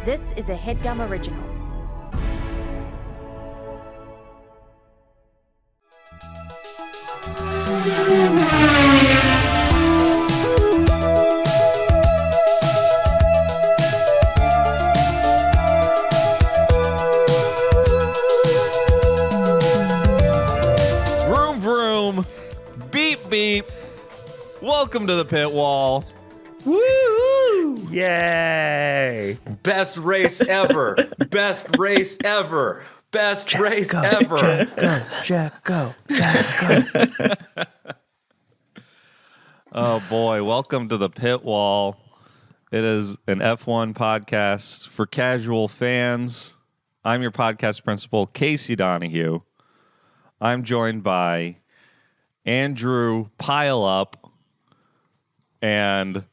This is a Headgum original. Vroom vroom, beep beep. Welcome to the pit wall. Woo! Yay! Best race ever. Best race ever. Best race ever. Jack, go. Oh boy, welcome to the pit wall. It is an F1 podcast for casual fans. I'm your podcast principal, Casey Donahue. I'm joined by Andrew Pile Up and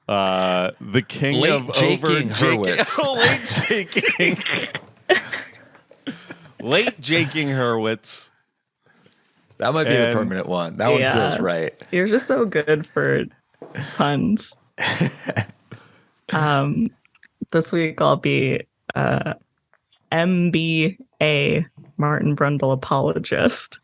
the king Late of jaking Hurwitz. Late jaking. Late jaking Hurwitz. That might be the And- permanent one. That one feels right. You're just so good for puns. This week I'll be MBA, Martin Brundle apologist.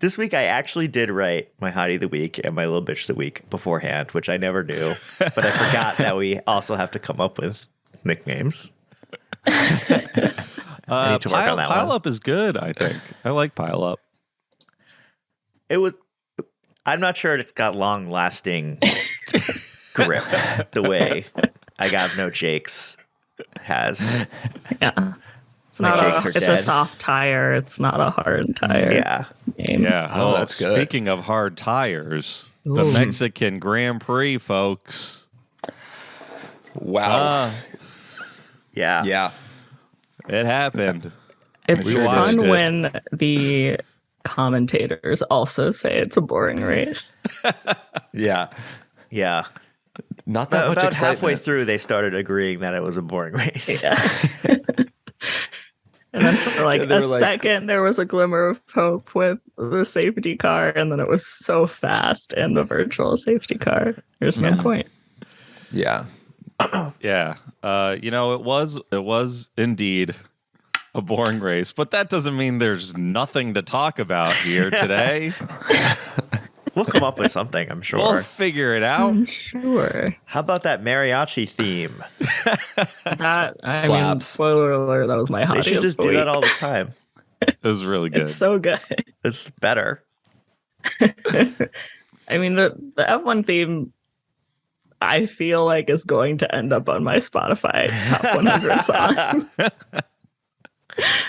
This week I actually did write my hottie of the week and my little bitch of the week beforehand, which I never do. But I forgot that we also have to come up with nicknames. I need to work on that Pile one. Up is good, I think. I like Pile Up. I'm not sure it's got long lasting grip the way I Got No Jakes has. Yeah. It's My not jakes are it's a dead. soft tire. It's not a hard tire. Yeah. Game. Yeah. Oh, that's good. Speaking of hard tires, the Ooh. Mexican Grand Prix, folks. Wow. Yeah. Yeah. It happened. It's We watched fun it. when the commentators also say it's a boring race. Yeah. Yeah. Not that much About excitement. halfway through, they started agreeing that it was a boring race. Yeah. And then for like they a were like- second, there was a glimmer of hope with the safety car, and then it was so fast and a virtual safety car. There's no point. Yeah. Yeah. It was indeed a boring race, but that doesn't mean there's nothing to talk about here today. We'll come up with something, I'm sure. We'll figure it out. I'm sure. How about that mariachi theme? That, I mean, Slaps. spoiler alert, that was my hottie. They should of just the do that week. all the time. It was really good. It's so good. It's better. I mean, the F1 theme, I feel like is going to end up on my Spotify top 100 songs.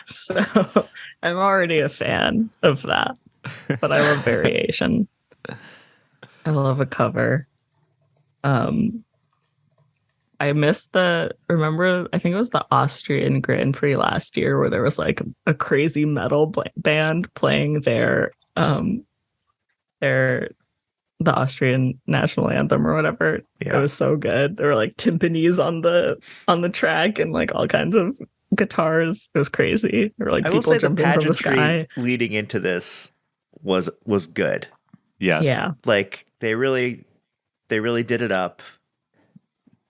So I'm already a fan of that, but I love variation. I love a cover. I missed remember, I think it was the Austrian Grand Prix last year where there was like a crazy metal band playing the Austrian national anthem or whatever. Yeah. It was so good. There were like timpanis on the track and like all kinds of guitars. It was crazy. There were like I will people say the jumping from the sky. pageantry leading into this was good. Yes. Yeah. Like they really did it up.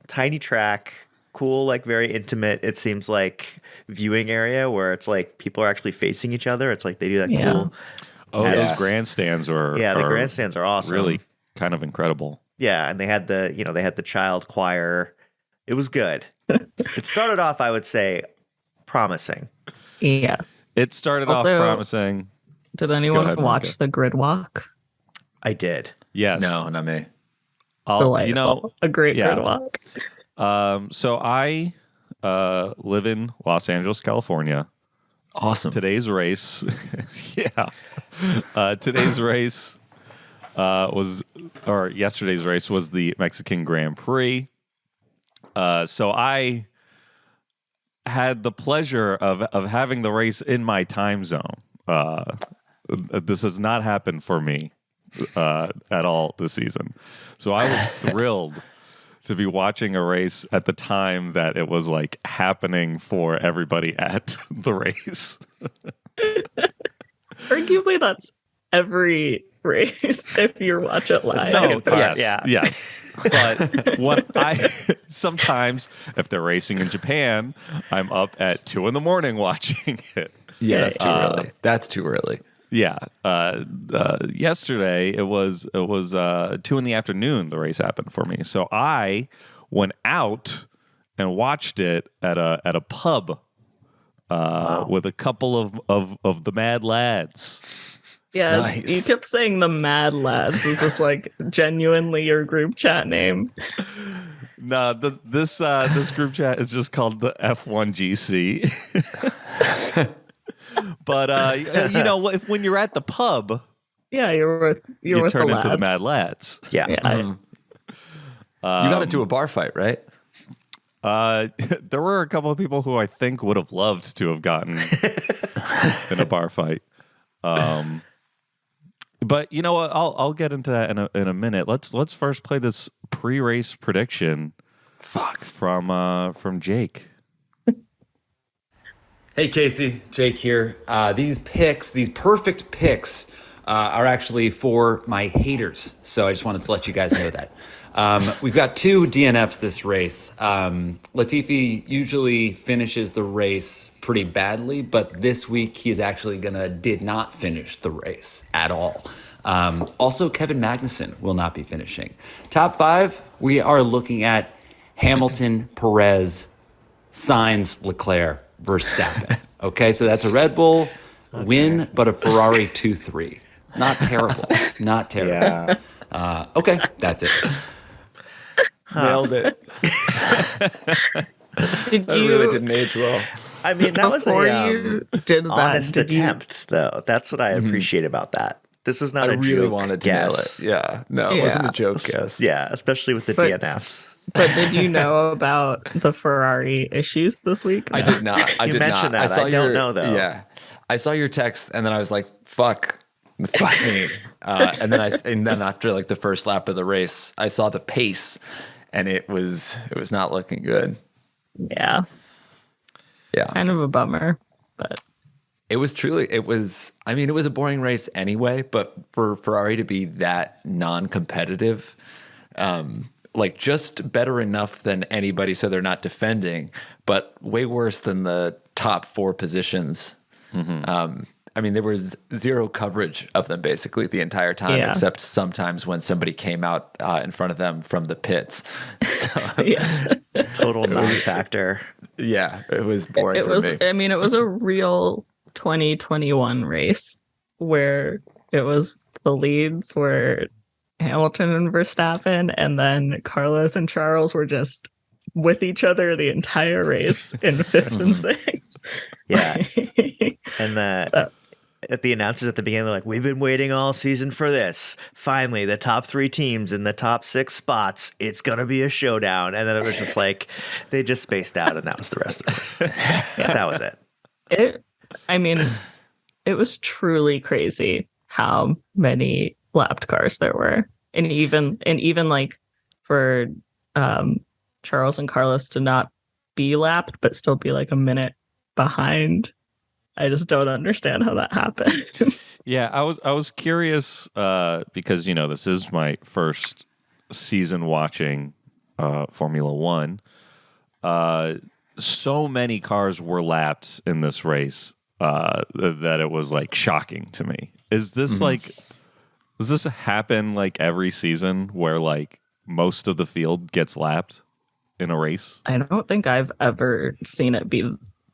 Tiny track, cool, like very intimate. It seems like viewing area where it's like people are actually facing each other. It's like they do that Yeah. cool. Oh, Yes. those grandstands were Yeah, the grandstands are awesome. really kind of incredible. Yeah, and they had the child choir. It was good. It started off, I would say, promising. Yes. It started Also- off promising. Did anyone ahead, watch Monica. the grid walk? I did. Yes. No, not me. Delightful. A great yeah. grid walk. So I live in Los Angeles, California. Awesome. Today's race, today's race yesterday's race was the Mexican Grand Prix. So I had the pleasure of having the race in my time zone. This has not happened for me at all this season. So I was thrilled to be watching a race at the time that it was like happening for everybody at the race. Arguably, that's every race if you watch it live. second part, yes. But what I sometimes, if they're racing in Japan, I'm up at 2 a.m. watching it. Yeah, that's too early. That's too early. Yeah. Yesterday it was 2 p.m. the race happened for me. So I went out and watched it at a pub with a couple of the mad lads. Yes, Nice. you kept saying the Mad Lads. Is this like genuinely your group chat name? No, this group chat is just called the F1GC. But you know, when you're at the pub, Yeah, you're with you with turn the into the lads. Mad Lads. Yeah. Yeah. You got into a bar fight, right? There were a couple of people who I think would have loved to have gotten in a bar fight. But you know what? I'll get into that in a minute. Let's first play this pre-race prediction. From Jake. Hey Casey, Jake here. These perfect picks, are actually for my haters. So I just wanted to let you guys know that. We've got 2 DNFs this race. Latifi usually finishes the race pretty badly, but this week he is actually did not finish the race at all. Also, Kevin Magnussen will not be finishing. Top 5, we are looking at Hamilton, Perez, Sainz, Leclerc, Verstappen. Okay, so that's a Red Bull win, but a Ferrari 2-3. Not terrible. Not terrible. Yeah. Okay, that's it. Nailed it. Did That you? really didn't age well. I mean, that was before a you did that, honest did you- attempt, though. That's what I appreciate about that. This is not I a really joke wanted to guess. nail it. Yeah. No, it wasn't a Yeah. joke guess. Yeah, especially with the But- DNFs. But did you know about the Ferrari issues this week? I No. did not. I You did mentioned not. that. I don't know, though. Yeah. I saw your text and then I was like, fuck me. And then after like the first lap of the race, I saw the pace and it was not looking good. Yeah, Yeah. kind of a bummer, but It was a boring race anyway, but for Ferrari to be that non-competitive, like just better enough than anybody so they're not defending, but way worse than the top 4 positions. I mean, there was zero coverage of them basically the entire time, Yeah. except sometimes when somebody came out in front of them from the pits. So, yeah, Total non-factor. yeah, it was boring it for was. me. I mean, it was a real 2021 race where it was the leads were Hamilton and Verstappen, and then Carlos and Charles were just with each other the entire race in 5th and 6th. Yeah. And at the announcers at the beginning, they're like, we've been waiting all season for this. Finally, the top 3 teams in the top 6 spots, it's going to be a showdown. And then it was just like, they just spaced out, and that was the rest of us. That was it. It was truly crazy how many lapped cars there were. And even like for Charles and Carlos to not be lapped, but still be like a minute behind. I just don't understand how that happened. Yeah, I was curious because you know this is my first season watching Formula One. So many cars were lapped in this race that it was like shocking to me. Is this does this happen like every season where like most of the field gets lapped in a race? I don't think I've ever seen it be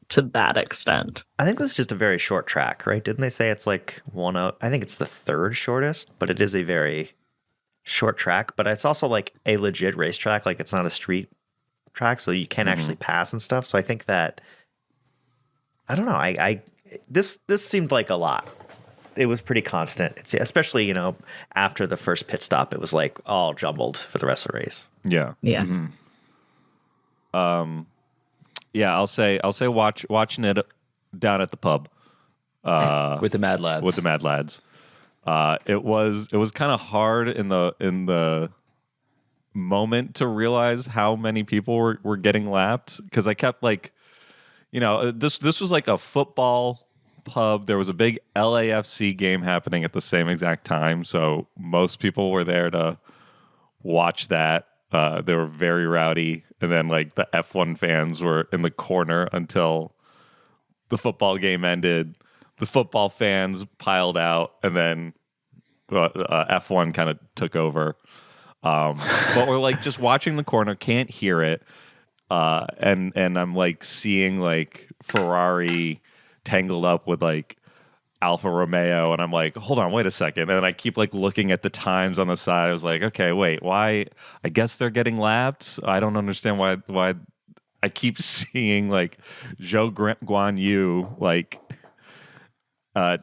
to that extent. I think this is just a very short track, right? Didn't they say it's like I think it's the 3rd shortest, but it is a very short track. But it's also like a legit racetrack. Like it's not a street track, so you can actually pass and stuff. So I think that, I don't know. This seemed like a lot. It was pretty constant. It's especially, you know, after the first pit stop, it was like all jumbled for the rest of the race. Yeah. Yeah. Yeah, I'll say watching it down at the pub With the Mad Lads. with the Mad Lads. It was kind of hard in the moment to realize how many people were getting lapped, because I kept like, you know, this was like a football pub. There was a big LAFC game happening at the same exact time, so most people were there to watch that. They were very rowdy, and then like the F1 fans were in the corner until the football game ended. The football fans piled out, and then F1 kind of took over. But we're like just watching the corner, can't hear it, and I'm like seeing like Ferrari tangled up with like Alfa Romeo, and I'm like, hold on, wait a second. And then I keep like looking at the times on the side. I was like, okay, wait, why? I guess they're getting lapped. I don't understand why I keep seeing like Guan Yu like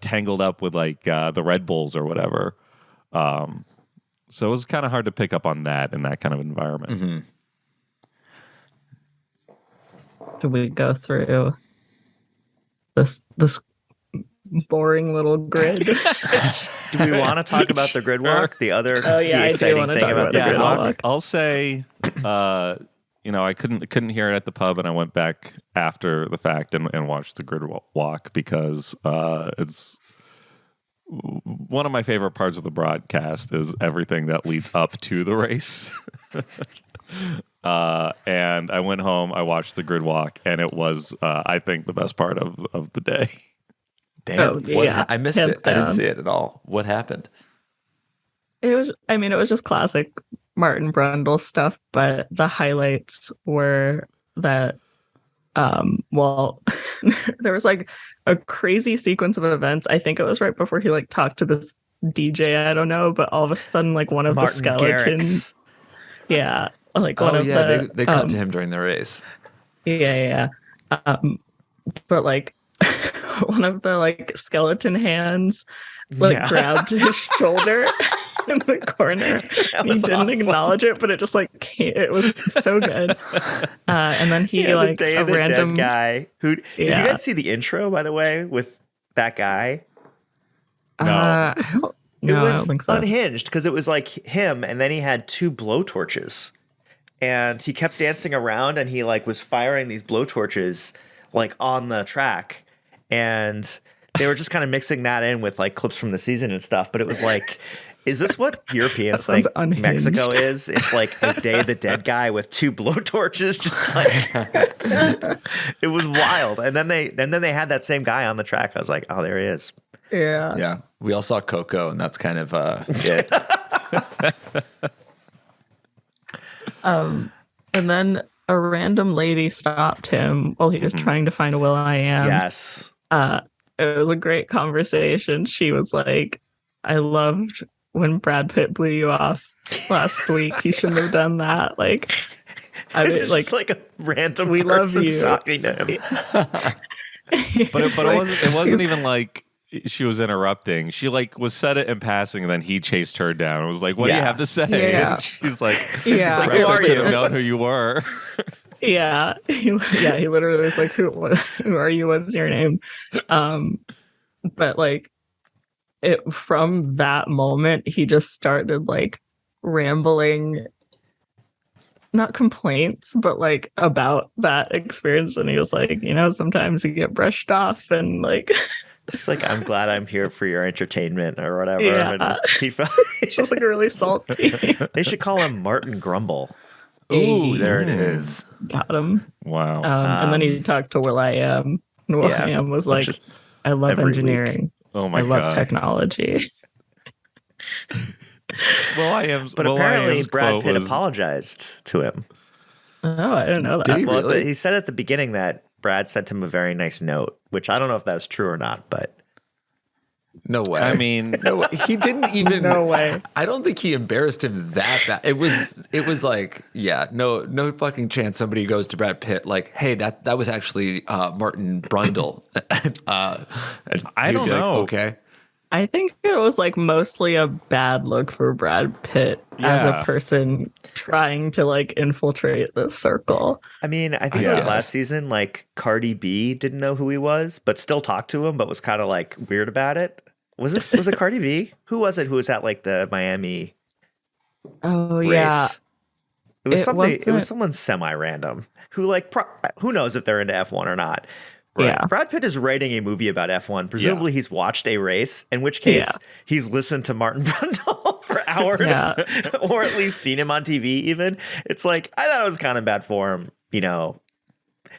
tangled up with like the Red Bulls or whatever. So it was kind of hard to pick up on that in that kind of environment. Mm-hmm. Do we go through this boring little grid? Do we want to talk about the grid walk? The other I do exciting want to thing talk about about the the grid grid walk? walk. I'll say, I couldn't hear it at the pub, and I went back after the fact and watched the grid walk because it's one of my favorite parts of the broadcast is everything that leads up to the race. And I went home, I watched the grid walk, and it was, I think, the best part of the day. Damn. Oh, yeah. I missed hands it. I didn't down. see it at all. What happened? It was just classic Martin Brundle stuff, but the highlights were that, there was like a crazy sequence of events. I think it was right before he like talked to this DJ, I don't know, but all of a sudden, like one of Martin the skeletons. Garrix. Yeah. Like one of the. They cut to him during the race. Yeah. But like one of the like skeleton hands like grabbed his shoulder in the corner. He was didn't awesome. acknowledge it, but it just like came, it was so good. And then he Yeah, like the Day a of the random Dead guy. Who did you Yeah. guys see the intro, by the way, with that guy? I don't think so. Unhinged because it was like him, and then he had two blowtorches, and he kept dancing around, and he like was firing these blowtorches like on the track, and they were just kind of mixing that in with like clips from the season and stuff. But it was like, is this what Europeans That sounds think unhinged. Mexico is? It's like a Day of the Dead guy with two blowtorches, just like it was wild. And then they had that same guy on the track. I was like, oh, there he is. Yeah. Yeah, we all saw Coco, and that's kind of it. And then a random lady stopped him while he was trying to find a Will.i.am. Yes. It was a great conversation. She was like, I loved when Brad Pitt blew you off last week. He shouldn't have done that. Like, I It's mean, just like a random we love person you. talking to him. But it wasn't even like she was interrupting. She like was said it in passing, and then he chased her down. It was like, "What do you Yeah. have to say?" Yeah. And she's like, Yeah. like, "Brad who are Pitt should you?" have known who you were." Yeah. He literally was like, who are you? What's your name? But like from that moment, he just started like rambling, not complaints, but like about that experience. And he was like, sometimes you get brushed off and like, It's like, I'm glad I'm here for your entertainment or whatever. Yeah. And he felt it's just like really salty. they should call him Martin Grumble. Ooh, there it is. Got him. Wow. And then he talked to Will.i.am. And Will.i.am was like, just I love every week. engineering. Oh my I love god. technology. But apparently Brad Pitt apologized to him. Oh, I didn't know that. Did he Well, really? he said at the beginning that Brad sent him a very nice note, which I don't know if that was true or not, but No way. I mean, no way. He didn't even. No way. I don't think he embarrassed him that bad. It was like, yeah, no fucking chance. Somebody goes to Brad Pitt like, hey, that was actually Martin Brundle. And I he'd don't be like, know. okay. I think it was like mostly a bad look for Brad Pitt as Yeah. a person trying to like infiltrate the circle. I mean, I think it was guess. last season, like Cardi B didn't know who he was, but still talked to him, but was kind of like weird about it. Was it Cardi B? Who was it who was at like the Miami Oh race? yeah. It was It something. It was wasn't- someone semi-random who like who knows if they're into F1 or not. Yeah. Brad Pitt is writing a movie about F1. Presumably he's watched a race, in which case he's listened to Martin Brundle for hours or at least seen him on TV even. It's like, I thought it was kind of bad for him. You know,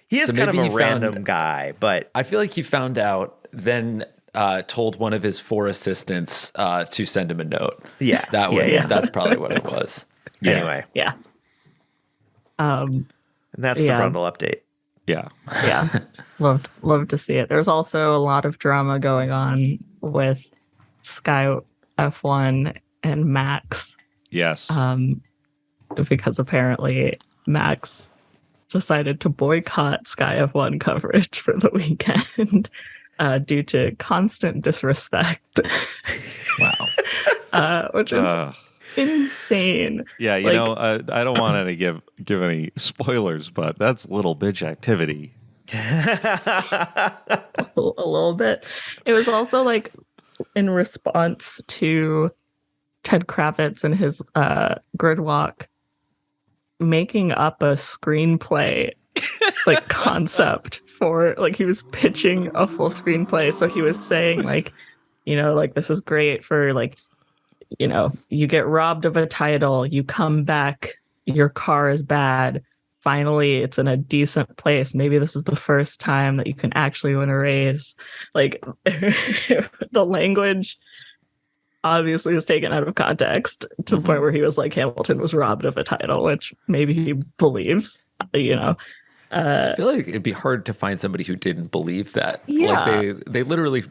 he is kind of a random guy, but I feel like he found out, then told one of his 4 assistants to send him a note. Yeah. That's probably what it was. Anyway. Yeah. And that's the Brundle update. Yeah. Yeah. Loved to see it. There's also a lot of drama going on with Sky F1 and Max. Yes. Because apparently Max decided to boycott Sky F1 coverage for the weekend due to constant disrespect. Wow. Which is insane. Yeah, you know, I don't want to give any spoilers, but that's little bitch activity. a little bit. It was also like in response to Ted Kravitz and his grid walk making up a screenplay like concept for, like, he was pitching a full screenplay. So he was saying, like, you know, like, this is great for, like, you know, you get robbed of a title, you come back, your car is bad, finally it's in a decent place, maybe this is the first time that you can actually win a race. Like, the language obviously was taken out of context to the point where he was like, Hamilton was robbed of a title, which maybe he believes, you know. I feel like it'd be hard to find somebody who didn't believe that. Yeah. Like they literally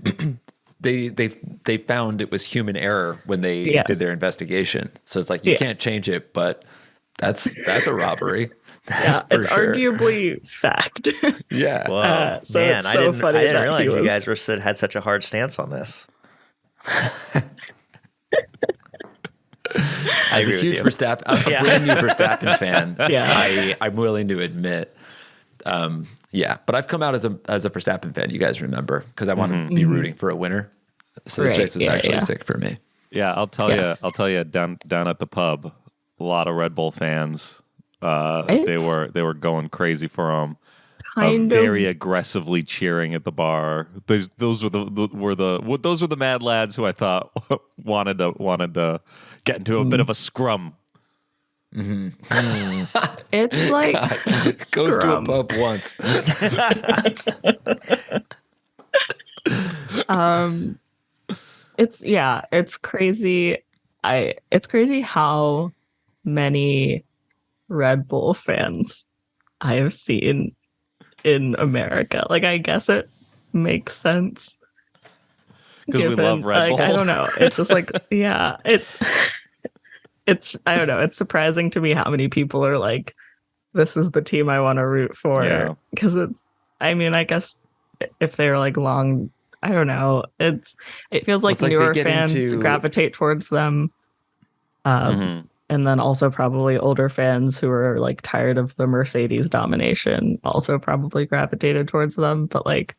they found it was human error when they did their investigation. So it's like, you can't change it, but that's a robbery. Yeah, it's arguably fact. Yeah. Whoa. So Man, it's I so didn't funny that realize he you was- guys had such a hard stance on this. As a huge Verstappen, a brand new Verstappen fan, I'm willing to admit, but I've come out as a Verstappen fan. You guys remember, because I want to be rooting for a winner. So this race was actually sick for me. Yeah, I'll tell you down at the pub, a lot of Red Bull fans. They were going crazy for him. Very aggressively cheering at the bar. Those were the mad lads who I thought wanted to get into a bit of a scrum. Mm-hmm. It's like Goes to a pub once. It's crazy. It's crazy how many Red Bull fans I have seen in America. Like, I guess it makes sense because we love Red Bull. I don't know. It's just like, it's I don't know. It's surprising to me how many people are like, this is the team I want to root for. Because I guess if they're like long, I don't know. It feels like newer fans gravitate towards them. And then also probably older fans who are like tired of the Mercedes domination also probably gravitated towards them. But like,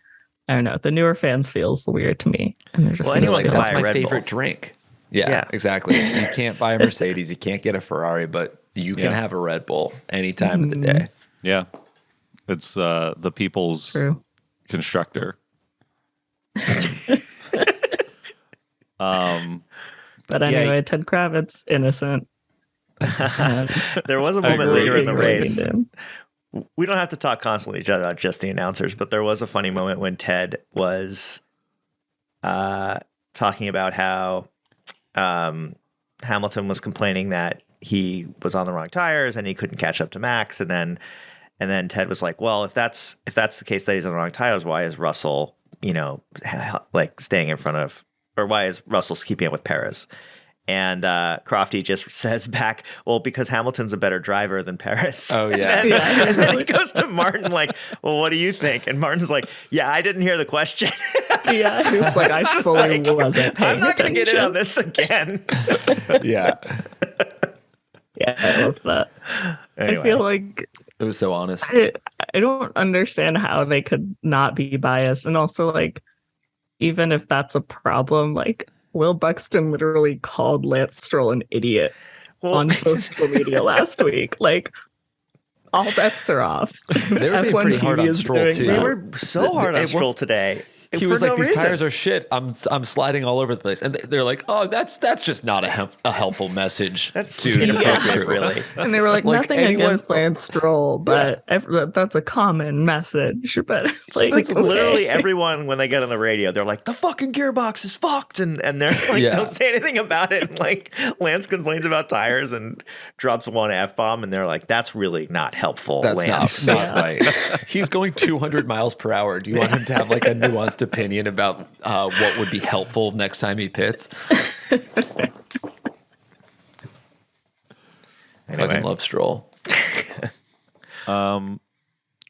I don't know, the newer fans feels weird to me. And they're just anyone can buy that's a my Red favorite Bull. drink. Yeah, exactly. You can't buy a Mercedes, you can't get a Ferrari, but you can have a Red Bull any time of the day. Yeah, it's the people's constructor. But anyway, Ted Kravitz, innocent. There was a moment later in the race. Him. We don't have to talk constantly about just the announcers, but there was a funny moment when Ted was talking about how Hamilton was complaining that he was on the wrong tires and he couldn't catch up to Max, and then Ted was like, "Well, if that's the case that he's on the wrong tires, why is Russell, like staying in front of, or why is Russell keeping up with Perez?" And Crofty just says back, "Well, because Hamilton's a better driver than Perez." Oh, yeah. And then he goes to Martin like, "Well, what do you think?" And Martin's like, "Yeah, I didn't hear the question." Yeah, he was like, "I fully wasn't paying I'm not going to get in attention." on this again. Yeah. Yeah, I love that. Anyway. I feel like It was so honest. I don't understand how they could not be biased. And also, like, even if that's a problem, like, Will Buxton literally called Lance Stroll an idiot on social media last week. Like, all bets are off. They were being F1 pretty hard TV on is Stroll, doing too. They that. were so hard on Stroll today. He for was like, no these reason. tires are shit. I'm sliding all over the place. And they're like, oh, that's just not a helpful message. That's to the inappropriate, crew. really. And they were like, Like, nothing anyone- against Lance Stroll, but that's a common message. But it's like, It's literally okay. everyone when they get on the radio, they're like, the fucking gearbox is fucked, and they're like, Yeah. don't say anything about it. And like Lance complains about tires and drops one F-bomb, and they're like, that's really not helpful, That's Lance. not right. He's going 200 miles per hour. Do you want him to have like a nuanced opinion about what would be helpful next time he pits? Anyway. Fucking love Stroll.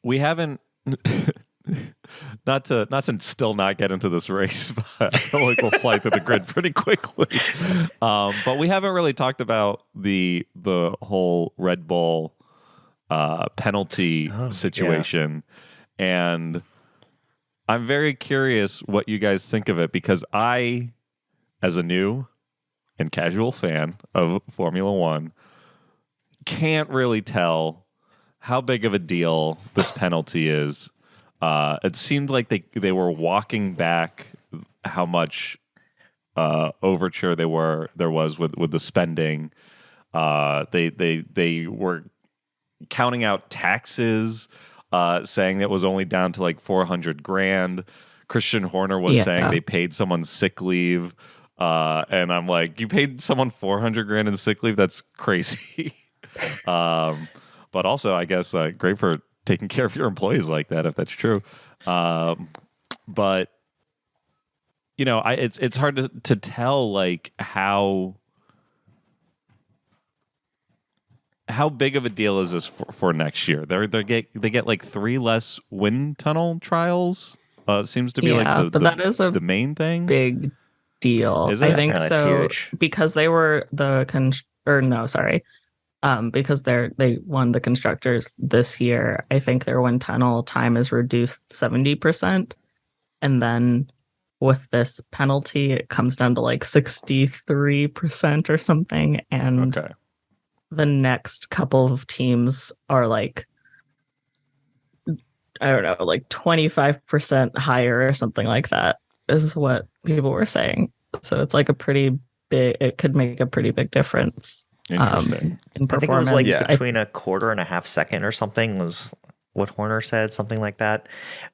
We haven't not to still not get into this race, but I feel like we'll fly through the grid pretty quickly. But we haven't really talked about the whole Red Bull penalty situation, and I'm very curious what you guys think of it, because I, as a new and casual fan of Formula One, can't really tell how big of a deal this penalty is. It seemed like they were walking back how much overture there was with the spending. They were counting out taxes, saying that was only down to like 400 grand. Christian Horner was saying they paid someone sick leave. And I'm like, you paid someone 400 grand in sick leave? That's crazy. But also, I guess, great for taking care of your employees like that, if that's true. But you know, it's hard to tell like how big of a deal is this for next year? They get like 3 less wind tunnel trials. Seems to be like the main thing. Big deal. Is it? I think Yeah, that's so huge. because they were because they won the constructors this year. I think their wind tunnel time is reduced 70%, and then with this penalty, it comes down to like 63% or something. And Okay. the next couple of teams are like, I don't know, like 25% higher or something like that is what people were saying. So it's like it could make a pretty big difference. Interesting. In I think it was performance. like between a quarter and a half second or something was what Horner said, something like that.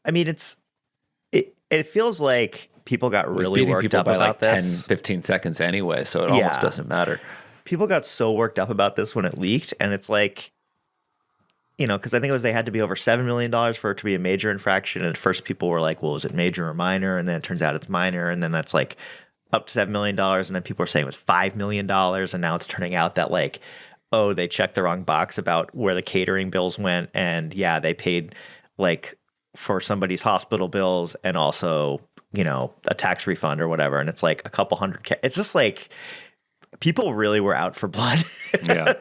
I mean, it feels like people got It was really beating worked people up by about like 10, this. 15 seconds anyway, so it almost doesn't matter. People got so worked up about this when it leaked, and it's like, you know, because I think they had to be over $7 million for it to be a major infraction. And at first people were like, well, is it major or minor? And then it turns out it's minor. And then that's like up to $7 million. And then people were saying it was $5 million. And now it's turning out that like, oh, they checked the wrong box about where the catering bills went. And yeah, they paid like for somebody's hospital bills and also, you know, a tax refund or whatever. And it's like a couple $100K. It's just like, people really were out for blood. Yeah.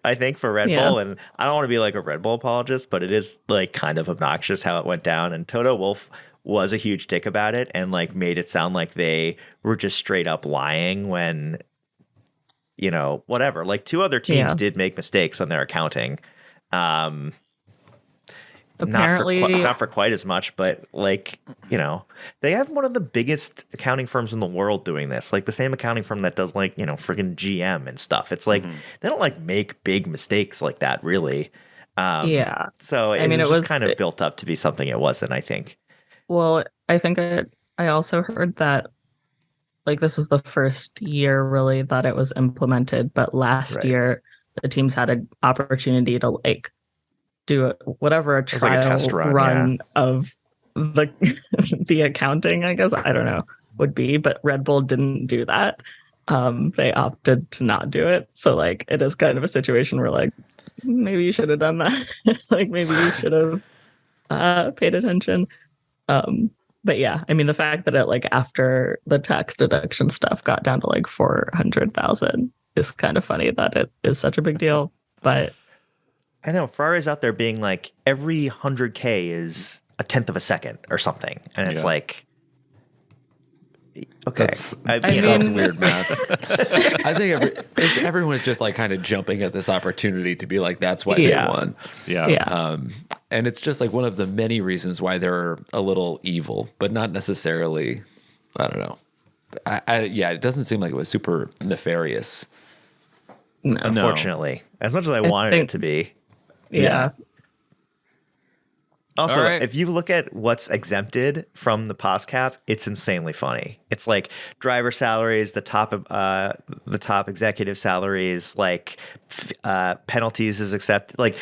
I think for Red Bull, and I don't want to be like a Red Bull apologist, but it is like kind of obnoxious how it went down. And Toto Wolff was a huge dick about it and like made it sound like they were just straight up lying when, you know, whatever. Like 2 other teams did make mistakes on their accounting. Apparently, not for quite as much, but like, you know, they have one of the biggest accounting firms in the world doing this, like the same accounting firm that does like, you know, freaking GM and stuff. It's like they don't like make big mistakes like that, really. So it was just kind of built up to be something it wasn't, I think. Well, I think I also heard that like this was the first year really that it was implemented, but last year the teams had an opportunity to like do a trial like a test run of the the accounting, I guess, I don't know, would be, but Red Bull didn't do that. They opted to not do it. So like it is kind of a situation where like maybe you should have done that. Like maybe you should have paid attention. But yeah, I mean the fact that it like after the tax deduction stuff got down to like 400,000 is kind of funny that it is such a big deal. But I know Ferrari's out there being like every 100K is a tenth of a second or something. And it's like, Okay. That's weird math. I think everyone is just like kind of jumping at this opportunity to be like, that's why they won. Yeah. And it's just like one of the many reasons why they're a little evil, but not necessarily, I don't know. It doesn't seem like it was super nefarious. No. Unfortunately, as much as I wanted it to be. Yeah. Also, All right. if you look at what's exempted from the POS cap, it's insanely funny. It's like driver salaries, the top executive salaries, like penalties is accepted, like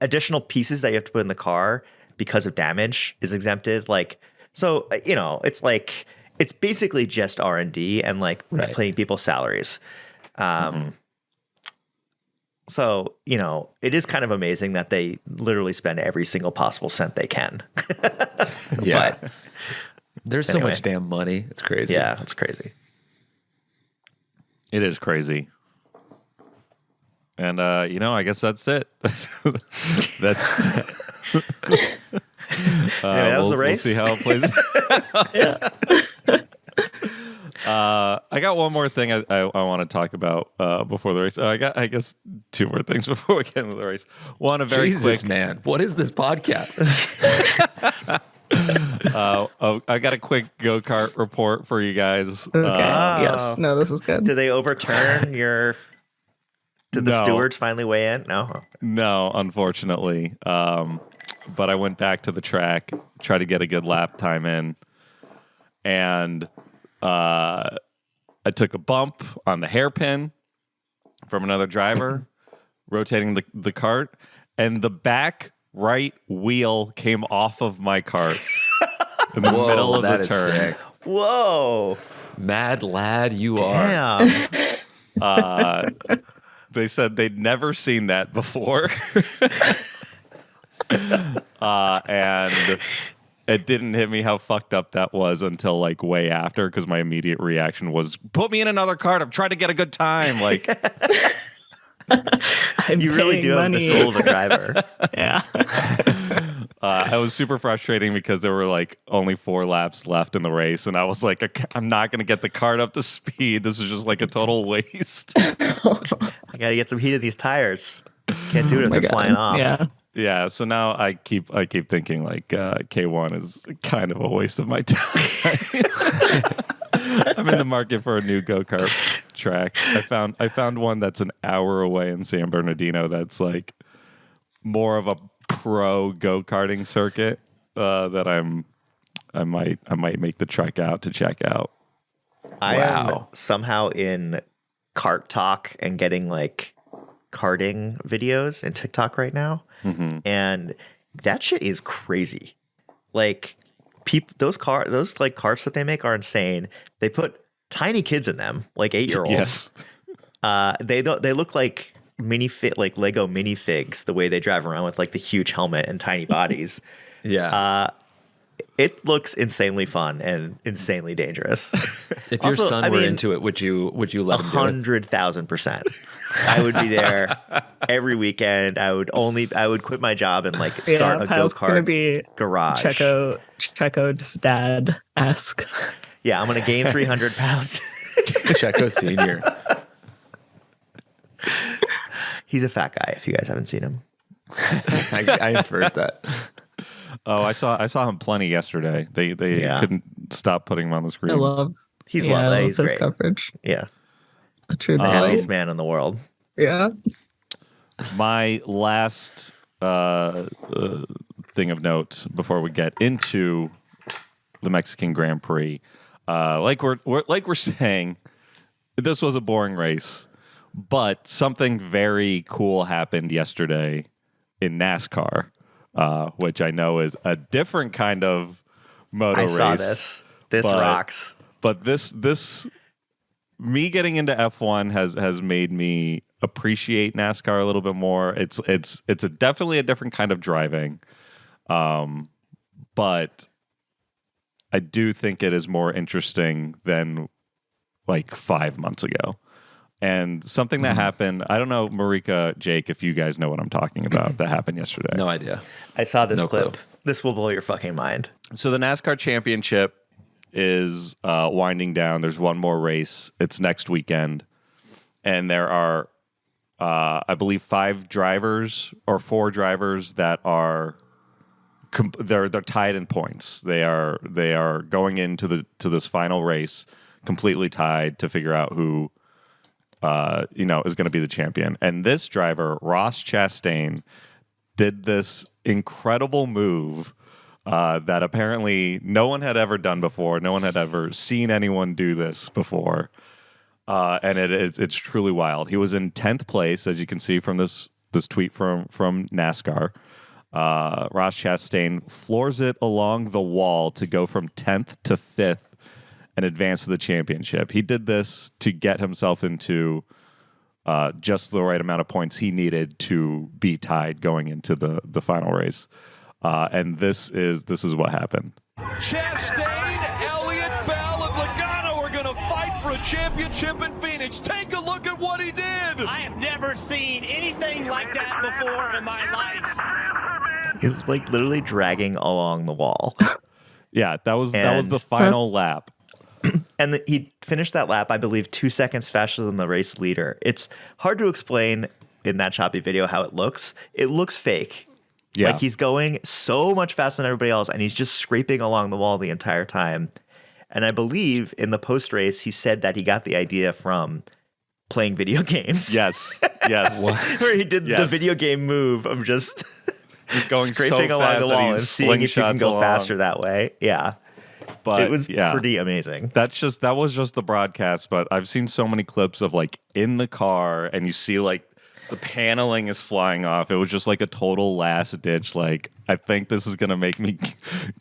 additional pieces that you have to put in the car because of damage is exempted. Like, so it's like it's basically just R&D and like paying people's salaries. So, it is kind of amazing that they literally spend every single possible cent they can. Yeah. But there's so much damn money. It's crazy. yeah, it's crazy. It is crazy. And, I guess that's it. That's Anyway, that was the race. We'll see how it plays. I got one more thing I want to talk about before the race. I guess two more things before we get into the race. One, a very Jesus, quick. man. What is this podcast? I got a quick go-kart report for you guys. Okay. Yes. No, this is good. Did they overturn your... Did the No. stewards finally weigh in? No. No, unfortunately. But I went back to the track, tried to get a good lap time in, and I took a bump on the hairpin from another driver rotating the cart, and the back right wheel came off of my cart in the middle of the turn. Sick. Whoa. Mad lad, you are. Damn. They said they'd never seen that before. And it didn't hit me how fucked up that was until like way after, because my immediate reaction was, put me in another cart. I'm trying to get a good time. Like, You really do have the soul of a driver. Yeah. it was super frustrating because there were like only 4 laps left in the race. And I was like, I'm not going to get the cart up to speed. This is just like a total waste. I got to get some heat in these tires. Can't do it if they're flying off. Yeah. Yeah, so now I keep thinking like K1 is kind of a waste of my time. I'm in the market for a new go-kart track. I found one that's an hour away in San Bernardino that's like more of a pro go-karting circuit that I might make the trek out to check out. I am somehow in kart talk and getting like karting videos in TikTok right now. Mm-hmm. And that shit is crazy. Like those like carts that they make are insane. They put tiny kids in them, like 8-year-olds. Yes. They look like like Lego minifigs, the way they drive around with like the huge helmet and tiny bodies. Yeah. It looks insanely fun and insanely dangerous. If your son were into it, would you let him do it? 100,000%. I would be there every weekend. I would quit my job and like start a Pyle's gonna go-kart be garage. Checo's dad-esque. Yeah, I'm gonna gain 300 pounds. Checo Senior. He's a fat guy. If you guys haven't seen him, I inferred that. Oh, I saw him plenty yesterday. They couldn't stop putting him on the screen. I love he's lovely. He's his great. coverage. Yeah, A true the delight. happiest man in the world. Yeah. My last thing of note before we get into the Mexican Grand Prix, like we're saying, this was a boring race, but something very cool happened yesterday in NASCAR, which I know is a different kind of moto race. I saw this. This rocks. But this me getting into F1 has made me appreciate NASCAR a little bit more. It's definitely a different kind of driving, but I do think it is more interesting than like 5 months ago. And something that happened, I don't know, Marika, Jake, if you guys know what I'm talking about, that happened yesterday. No idea. I saw this No clip. clue. This will blow your fucking mind. So the NASCAR championship is winding down. There's one more race. It's next weekend. And there are, I believe, 5 drivers or 4 drivers that are they're tied in points. They are going into this final race completely tied to figure out who is going to be the champion. And this driver, Ross Chastain, did this incredible move that apparently no one had ever done before. No one had ever seen anyone do this before. And it's truly wild. He was in 10th place, as you can see from this tweet from NASCAR. Ross Chastain floors it along the wall to go from 10th to 5th and advance to the championship. He did this to get himself into just the right amount of points he needed to be tied going into the final race. And this is what happened. Chastain, Elliott, Bell, and Logano are going to fight for a championship in Phoenix. Take a look at what he did. I have never seen anything like that before in my life. He's like literally dragging along the wall. Yeah, that was the final lap. And he finished that lap, I believe, 2 seconds faster than the race leader. It's hard to explain in that choppy video how it looks. It looks fake. Yeah. Like he's going so much faster than everybody else, and he's just scraping along the wall the entire time. And I believe in the post race, he said that he got the idea from playing video games. Yes. Where he did the video game move of just going scraping so along fast the that wall he and seeing if you can go slingshots faster along. that way. Yeah. But It was pretty amazing. that was just the broadcast, but I've seen so many clips of like in the car and you see like the paneling is flying off. It was just like a total last ditch. Like, I think this is going to make me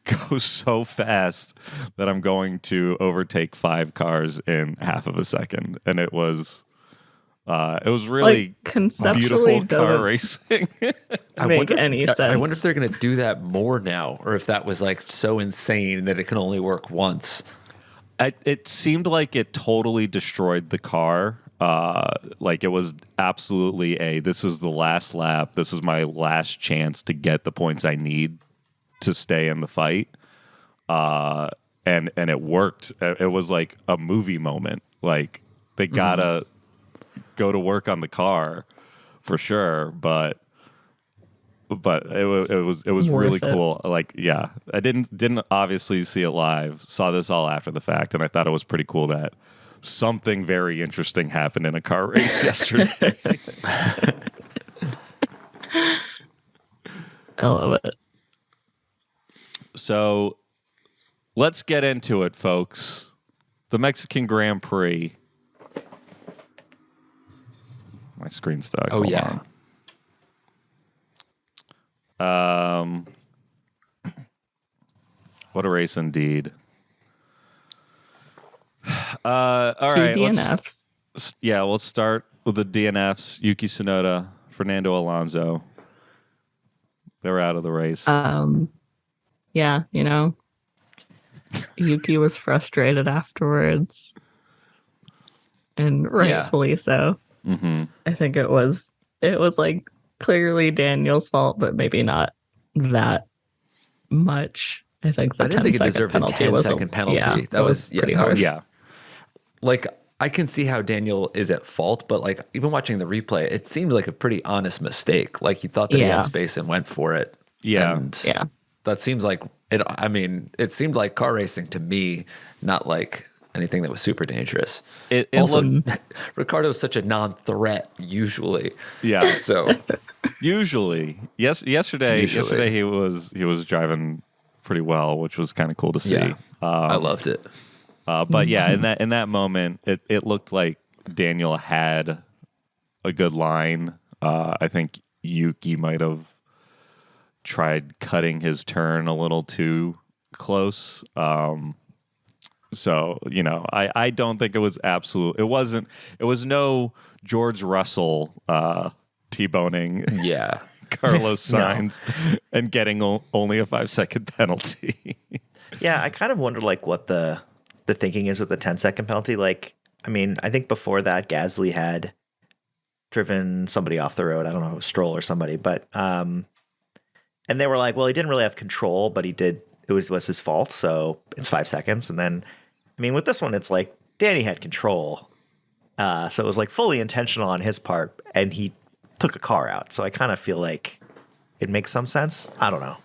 go so fast that I'm going to overtake 5 cars in half of a second. And it was really Like, conceptually beautiful car doesn't racing. make any sense. I wonder if they're going to do that more now, or if that was like so insane that it can only work once. It seemed like it totally destroyed the car. Like it was absolutely this is the last lap. This is my last chance to get the points I need to stay in the fight. And it worked. It was like a movie moment. Like they gotta go to work on the car for sure. But it was really Worth it. cool. Like, yeah, I didn't obviously see it live. Saw this all after the fact, and I thought it was pretty cool that something very interesting happened in a car race yesterday. I love it. So let's get into it, folks. The Mexican Grand Prix. My screen's stuck. Oh, Hold yeah. on. What a race indeed. All Two right. DNFs. Let's start with the DNFs. Yuki Tsunoda, Fernando Alonso. They were out of the race. Yeah, Yuki was frustrated afterwards, and rightfully so. Mm-hmm. I think it was like clearly Daniel's fault, but maybe not that much. I think the I didn't think it 10-second deserved a penalty was 10-second penalty. Yeah, That was pretty that harsh. was- Yeah. Like, I can see how Daniel is at fault, but like even watching the replay, it seemed like a pretty honest mistake. Like he thought that he Yeah. had space and went for it. Yeah. And Yeah. that seems like it. I mean, it seemed like car racing to me, not like anything that was super dangerous. It Also, looked, Ricciardo's such a non-threat usually. yeah. So Yesterday he was driving pretty well, which was kind of cool to see. yeah, I loved it. But yeah, in that moment, it looked like Daniel had a good line. I think Yuki might have tried cutting his turn a little too close. So I don't think it was absolute. It was no George Russell T-boning Yeah. Carlos Sainz and getting only a 5-second penalty. Yeah, I kind of wonder like what the thinking is with the 10-second penalty. Like, I mean, I think before that Gasly had driven somebody off the road. I don't know, it was Stroll or somebody, but and they were like, well, he didn't really have control, but he did it was his fault, so it's 5 seconds. And then, I mean, with this one, it's like Danny had control, so it was like fully intentional on his part, and he took a car out. So I kind of feel like it makes some sense. I don't know.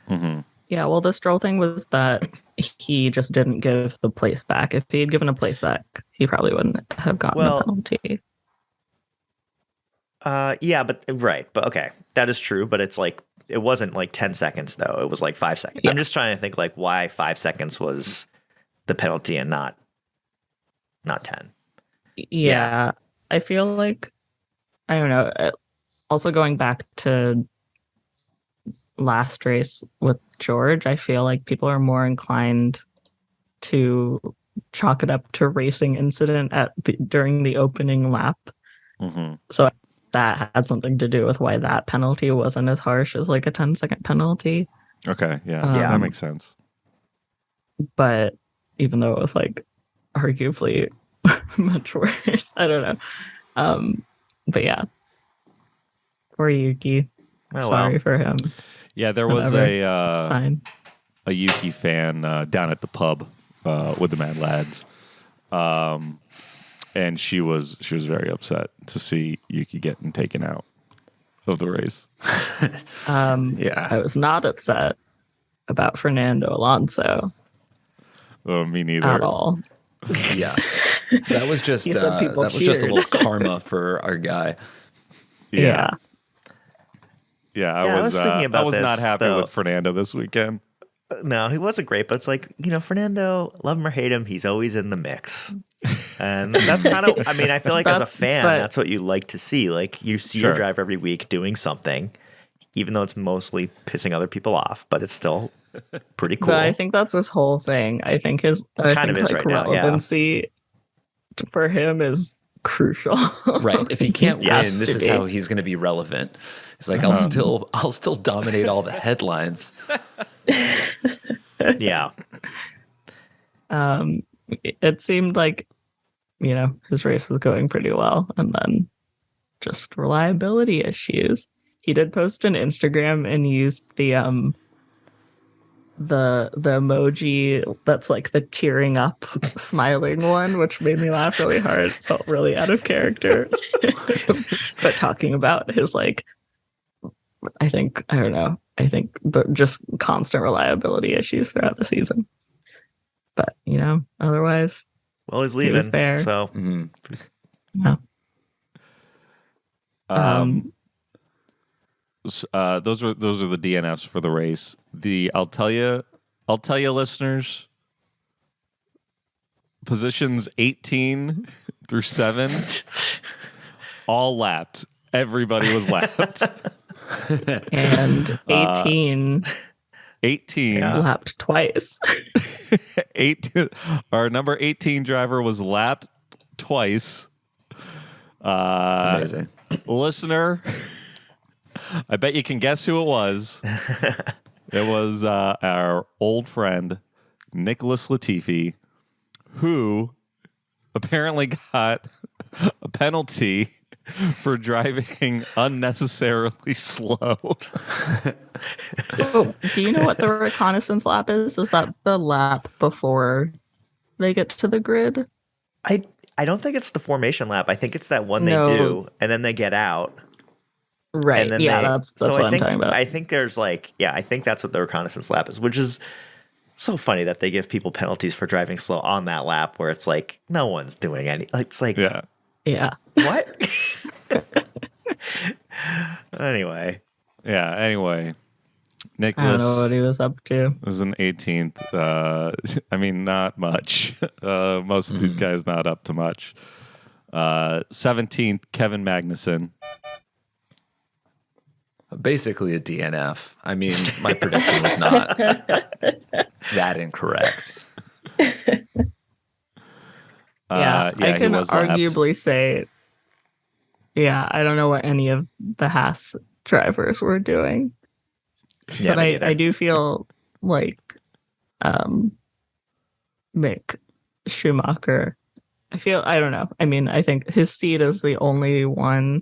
Mm-hmm. Yeah, well, the Stroll thing was that he just didn't give the place back. If he had given a place back, he probably wouldn't have gotten a penalty. Yeah, but okay, that is true. But it's like it wasn't like 10 seconds though. It was like 5 seconds. Yeah. I'm just trying to think like why 5 seconds was the penalty and not 10. Yeah, I feel like I don't know. Also, going back to last race with George, I feel like people are more inclined to chalk it up to racing incident during the opening lap. Mm-hmm. So that had something to do with why that penalty wasn't as harsh as like a 10-second penalty. Okay, yeah, that makes sense. But even though it was like arguably much worse, I don't know. But yeah, poor Yuki. Oh, Sorry for him. Yeah, there was a Yuki fan down at the pub with the Mad Lads, and she was very upset to see Yuki getting taken out of the race. I was not upset about Fernando Alonso. Oh, me neither at all. Yeah, that was just He said people that was just a cheered. little karma for our guy. Yeah. I was thinking about I was not this, happy though. with Fernando this weekend. No, he wasn't great, but it's like, Fernando, love him or hate him, he's always in the mix. And that's kind of, I mean, I feel like as a fan, that's what you like to see. Like, you see your driver every week doing something, even though it's mostly pissing other people off, but it's still pretty cool. But I think that's his whole thing. I think relevancy for him is crucial. Right. If he can't win, Yes. this is how he's going to be relevant. He's like, I'll still dominate all the headlines. Yeah. It seemed like, his race was going pretty well, and then just reliability issues. He did post an Instagram and used the emoji that's like the tearing up smiling one, which made me laugh really hard. Felt really out of character. But talking about his I think the just constant reliability issues throughout the season. But otherwise, Well, he's he leaving. was there. So Yeah. Those are the DNFs for the race. I'll tell you, listeners. Positions 18 through 7, all lapped. Everybody was lapped. And 18 lapped twice. 18. Our number 18 driver was lapped twice. Amazing. Listener, I bet you can guess who it was. It was our old friend, Nicholas Latifi, who apparently got a penalty for driving unnecessarily slow. Oh, do you know what the reconnaissance lap is? Is that the lap before they get to the grid? I don't think it's the formation lap. I think it's that one they No. do, and then they get out. Right. And then Yeah, they, that's so what I I'm think, talking about. I think there's I think that's what the reconnaissance lap is, which is so funny that they give people penalties for driving slow on that lap where it's like no one's doing any. It's like, Yeah. what? Anyway. Yeah. Anyway, I don't Nicholas know what he was up to. was an 18th. I mean, not much. Most of these guys not up to much. 17th, Kevin Magnussen. Basically a DNF. I mean, my prediction was not that incorrect. I he can was lapped. arguably say, I don't know what any of the Haas drivers were doing. Yeah, But me neither. I do feel like Mick Schumacher, I don't know. I mean, I think his seat is the only one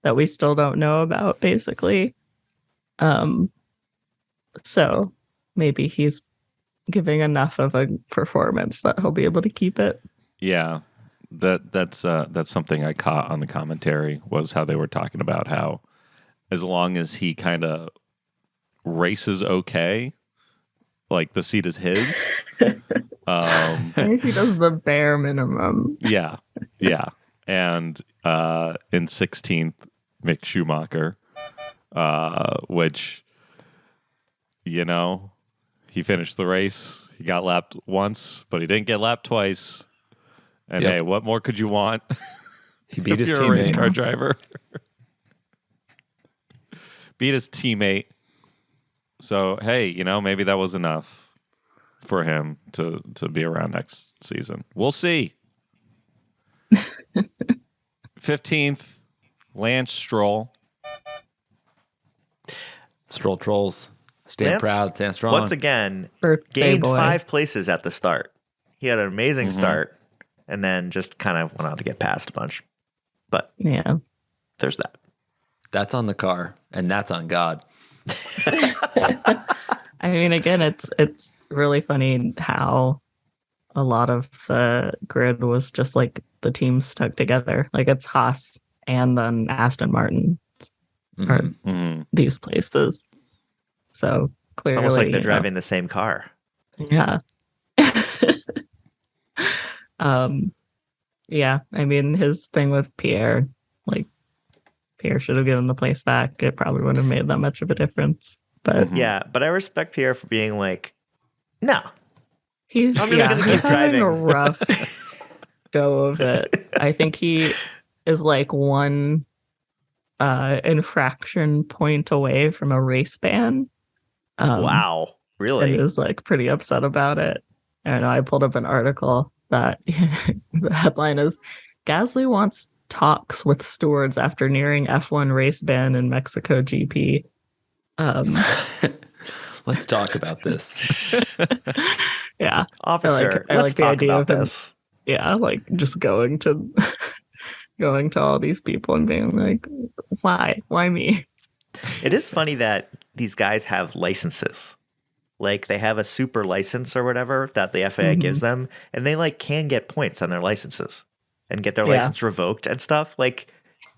that we still don't know about, basically. So maybe he's giving enough of a performance that he'll be able to keep it. Yeah, that's something I caught on the commentary, was how they were talking about how as long as he kind of races okay, like the seat is his. As long as he does the bare minimum. Yeah. And in 16th, Mick Schumacher, which, you know, he finished the race. He got lapped once, but he didn't get lapped twice. And hey, what more could you want? He beat his If you're a race teammate. car driver. Beat his teammate. So, hey, you know, maybe that was enough for him to be around next season. We'll see. 15th, Lance Stroll. Stroll trolls. Stand Lance, proud, stand strong. Once again, Birthday gained boy. 5 places at the start. He had an amazing start and then just kind of went on to get passed a bunch. But Yeah. there's that. That's on the car, and that's on God. I mean, again, it's really funny how a lot of the grid was just like the teams stuck together. Like it's Haas and then Aston Martin are these places. So It's clearly, almost like they're you know, driving the same car. Yeah. Yeah, I mean, his thing with Pierre, like, Pierre should have given the place back. It probably wouldn't have made that much of a difference. But Yeah, but I respect Pierre for being like, no. he's, I'm just gonna he's keep having a driving. rough go of it. I think he is like one infraction point away from a race ban. Wow. And Really? is like pretty upset about it. And I pulled up an article that the headline is Gasly wants talks with stewards after nearing F1 race ban in Mexico GP. Let's talk about this. Yeah. Officer, I let's like the talk idea about of him. this. Yeah, like just going to all these people and being like, why me? It is funny that these guys have licenses. Like they have a super license or whatever that the FAA gives them, and they like can get points on their licenses and get their Yeah. license revoked and stuff. Like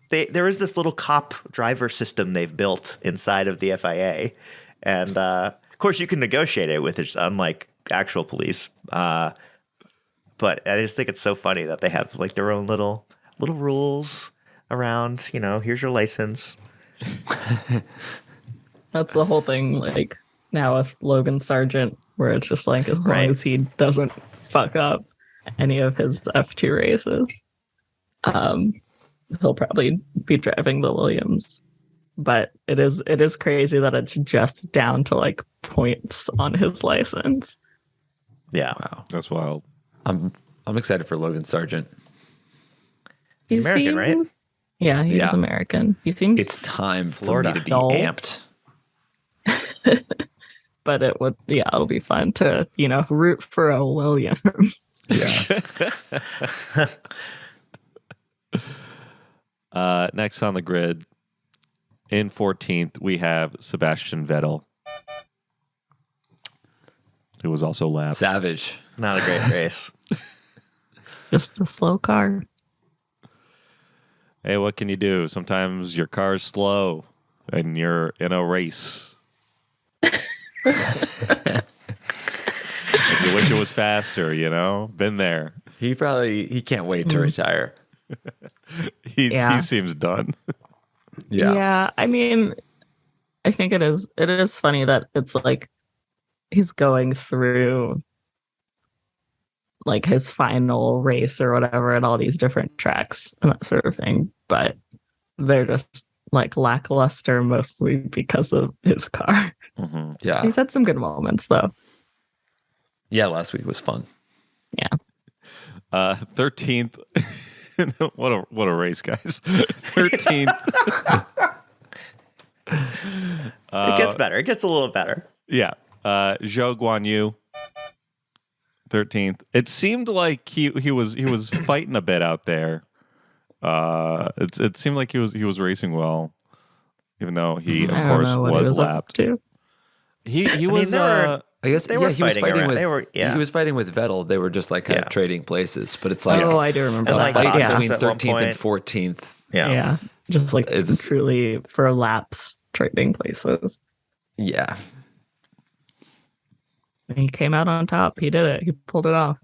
there is this little cop driver system they've built inside of the FIA, and of course you can negotiate it with it, unlike actual police. But I just think it's so funny that they have like their own little rules around. You know, here's your license. That's the whole thing, like now with Logan Sargent, where it's just like as long Right. as he doesn't fuck up any of his F2 races, he'll probably be driving the Williams. But it is crazy that it's just down to like points on his license. Yeah. Wow. That's wild. I'm excited for Logan Sargent. He He's American, right? seems- Yeah, he's Yeah. American. He seems, It's time for Florida. me to be Dull. amped. but it'll be fun to, root for a Williams. Yeah. Next on the grid, in 14th, we have Sebastian Vettel, who was also lapped. Savage. Not a great race. Just a slow car. Hey, what can you do? Sometimes your car's slow and you're in a race. Like you wish it was faster, Been there. He can't wait to retire. He seems done. Yeah. I mean, I think it is funny that it's like he's going through like his final race or whatever at all these different tracks and that sort of thing, but they're just like lackluster mostly because of his car. Mm-hmm. Yeah. He's had some good moments though. Yeah, last week was fun. Yeah. 13th. what a race, guys. 13th. It gets better. It gets a little better. Yeah. Zhou Guanyu. 13th. It seemed like he was fighting a bit out there. It seemed like he was racing well, even though he of I don't course know what he was up lapped. to. He mean, was. they were- I guess They were he was fighting fighting around. with They were- yeah. he was fighting with Vettel. They were just like kind Yeah. of trading places, but it's like Oh, I do remember And, that. like, fight yeah. between at one 13th and point. 14th. Yeah. Just like It's- truly for laps trading places. Yeah. And he came out on top. He did it. He pulled it off.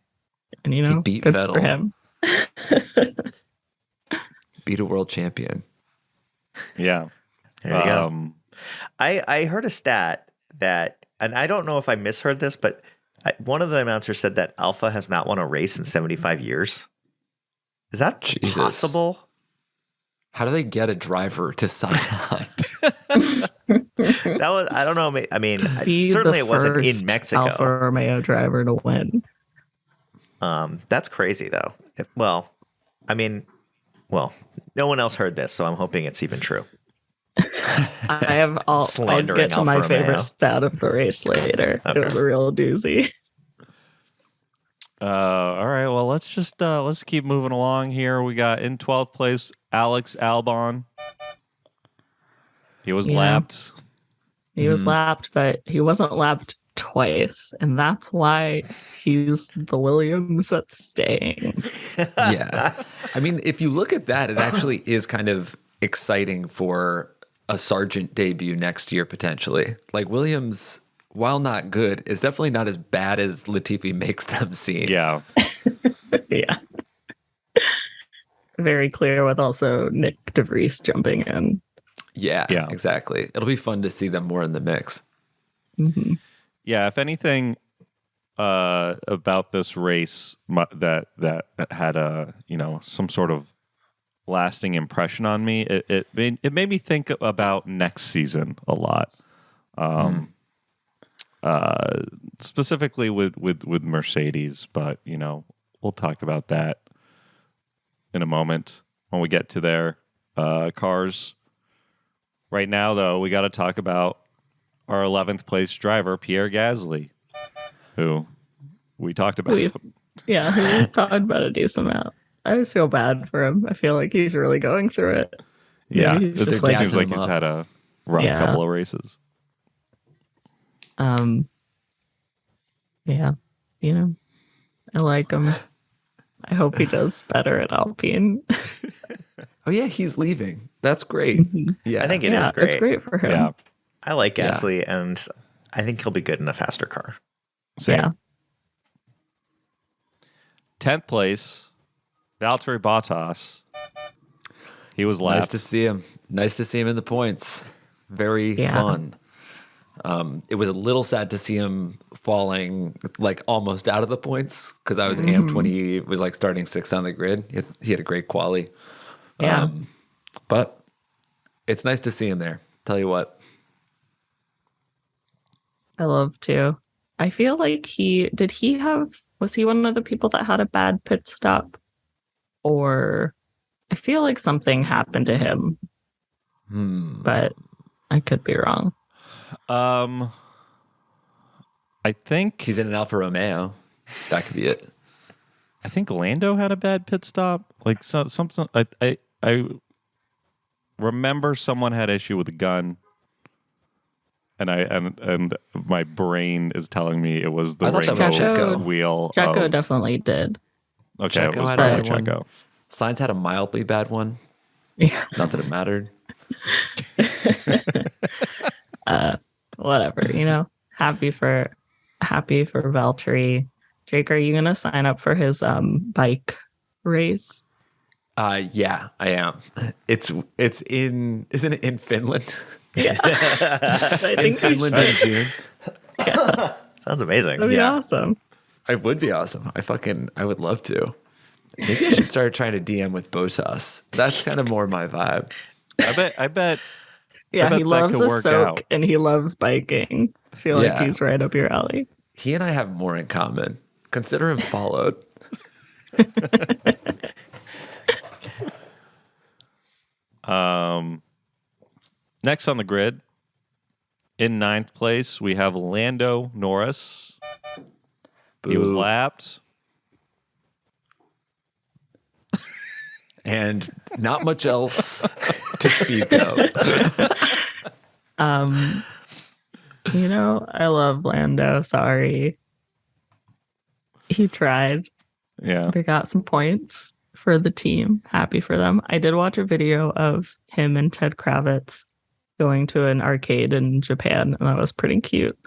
And you know, beat good Vettel. for him. Beat a world champion. Yeah. There you go. I heard a stat that, and I don't know if I misheard this, but one of the announcers said that Alpha has not won a race in 75 years. Is that Jesus. possible? How do they get a driver to sign on? That was, I don't know. I mean, Be certainly the it wasn't in first Mexico. Alfa Romeo driver to win. That's crazy, though. Well, no one else heard this, so I'm hoping it's even true. I have all. I'll Slandering get to my Alfa Romeo. favorite stat of the race later. Okay. It was a real doozy. All right. Well, let's keep moving along here. We got in 12th place Alex Albon. He was Yeah. lapped. He was lapped, but he wasn't lapped twice, and that's why he's the Williams that's staying. Yeah. I mean, if you look at that, it actually is kind of exciting for a Sargent debut next year, potentially. Like Williams, while not good, is definitely not as bad as Latifi makes them seem. Yeah. Yeah. Very clear with also Nick DeVries jumping in. Yeah, Yeah. exactly. It'll be fun to see them more in the mix. Mm-hmm. Yeah. If anything about this race that had a some sort of lasting impression on me, it made me think about next season a lot. Specifically with Mercedes, but we'll talk about that in a moment when we get to their cars. Right now, though, we got to talk about our 11th place driver, Pierre Gasly, who we talked about. We talked about a decent amount. I always feel bad for him. I feel like he's really going through it. Yeah, he's it just seems gassing like him he's up. had a rough Yeah. couple of races. Yeah, I like him. I hope he does better at Alpine. Oh, yeah, he's leaving. That's great. Yeah. I think it yeah, is great. it's great for him. Yeah, I like Yeah. Gasly, and I think he'll be good in a faster car. same. Yeah. 10th place, Valtteri Bottas. He was Nice last. to see him. Nice to see him in the points. Very Yeah. fun. It was a little sad to see him falling like almost out of the points because I was amped when he was like starting sixth on the grid. He had a great quali. Yeah. But it's nice to see him there. Tell you what. I love to. I feel like was he one of the people that had a bad pit stop? Or I feel like something happened to him, but I could be wrong. I think He's in an Alfa Romeo. That could be it. I think Lando had a bad pit stop. Like something. I remember someone had issue with a gun, and my brain is telling me it was the I thought that was rainbow Checo. wheel. Checo of- definitely did. Okay, it Checo was had a probably bad one. Checo. Sainz had a mildly bad one. Yeah. Not that it mattered. Whatever, happy for Valtteri. Jake, are you gonna sign up for his bike race? Yeah, I am. It's in, isn't it in Finland? Yeah. I In think Finland in June. Sounds amazing. that'd be yeah. awesome. It would be awesome. I would love to. Maybe I should start trying to DM with Bottas. That's kind of more my vibe. I bet. Yeah, bet he that loves could a work soak out. and he loves biking. I feel like Yeah. he's right up your alley. He and I have more in common. Consider him followed. Next on the grid, in 9th place, we have Lando Norris. He was Boo. lapped. And not much else to speak of. You know, I love Lando. Sorry. He tried. Yeah. They got some points for the team. Happy for them. I did watch a video of him and Ted Kravitz going to an arcade in Japan, and that was pretty cute.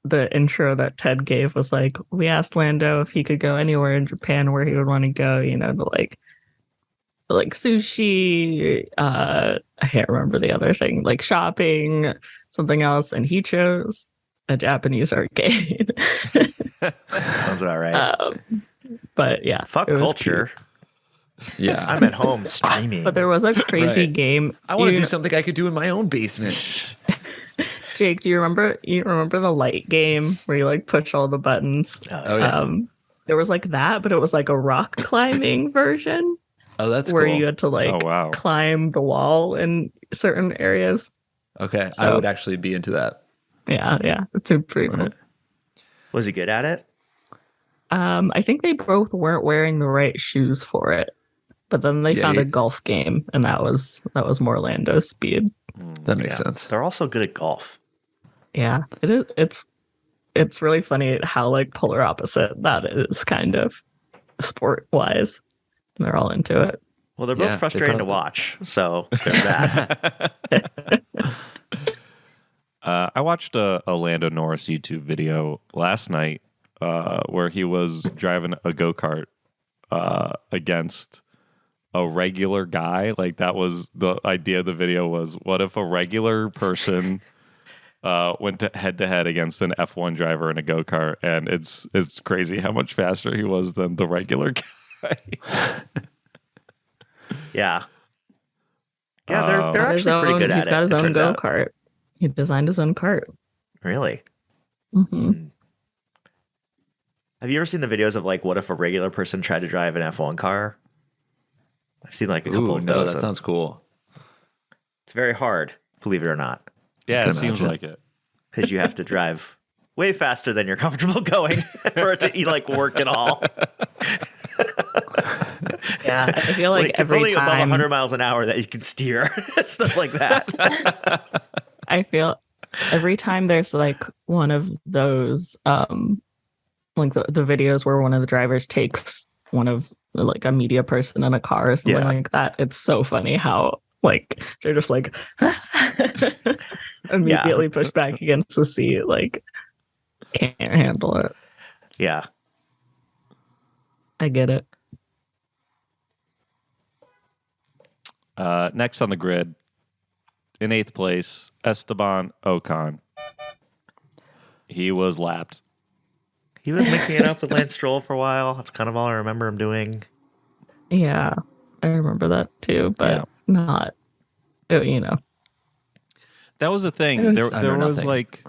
The intro that Ted gave was like, we asked Lando if he could go anywhere in Japan where he would want to go, you know, to like sushi, I can't remember the other thing, like shopping, something else, and he chose a Japanese arcade. Sounds all right. But yeah, Fuck it was culture. Yeah. I'm at home streaming. But there was a crazy Right. game. I want to do something I could do in my own basement. Jake, do you remember the light game where you like push all the buttons? Oh, yeah. There was like that, but it was like a rock climbing version Oh, that's where cool. you had to like Oh, wow. climb the wall in certain areas. Okay. I So- would actually be into that. Yeah, it's pretty cool. Right. Was he good at it? I think they both weren't wearing the right shoes for it, but then they Yeah, found you- a golf game, and that was more Lando's speed. That makes sense. They're also good at golf. Yeah, it is. It's really funny how like polar opposite that is, kind of sport wise. They're all into it. Well, they're Yeah, both they frustrating to probably- watch. So there's that. I watched a Lando Norris YouTube video last night where he was driving a go-kart against a regular guy. Like that was the idea of the video was, what if a regular person went head to head against an F1 driver in a go-kart, and it's crazy how much faster he was than the regular guy. Yeah. Yeah, they're His actually pretty own- good at it. He's got his it own turns go out. kart. He designed his own cart. Really? Hmm. Have you ever seen the videos of like what if a regular person tried to drive an F1 car? I've seen like a couple Ooh, of no, those. that sounds cool. It's very hard, believe it or not, Yeah, Can it seems imagine. like it. because you have to drive way faster than you're comfortable going for it to like work at all. Yeah, I feel It's like it's every only above time 100 miles an hour that you can steer, stuff like that. I feel every time there's like one of those like the videos where one of the drivers takes one of like a media person in a car or something Yeah. like that, it's so funny how like they're just like immediately pushed back against the seat, like can't handle it. Yeah. I get it. Next on the grid, in 8th place, Esteban Ocon. He was lapped. He was mixing it up with Lance Stroll for a while. That's kind of all I remember him doing. Yeah, I remember that too, but Yeah. not you know. That was the thing. There I know was nothing. like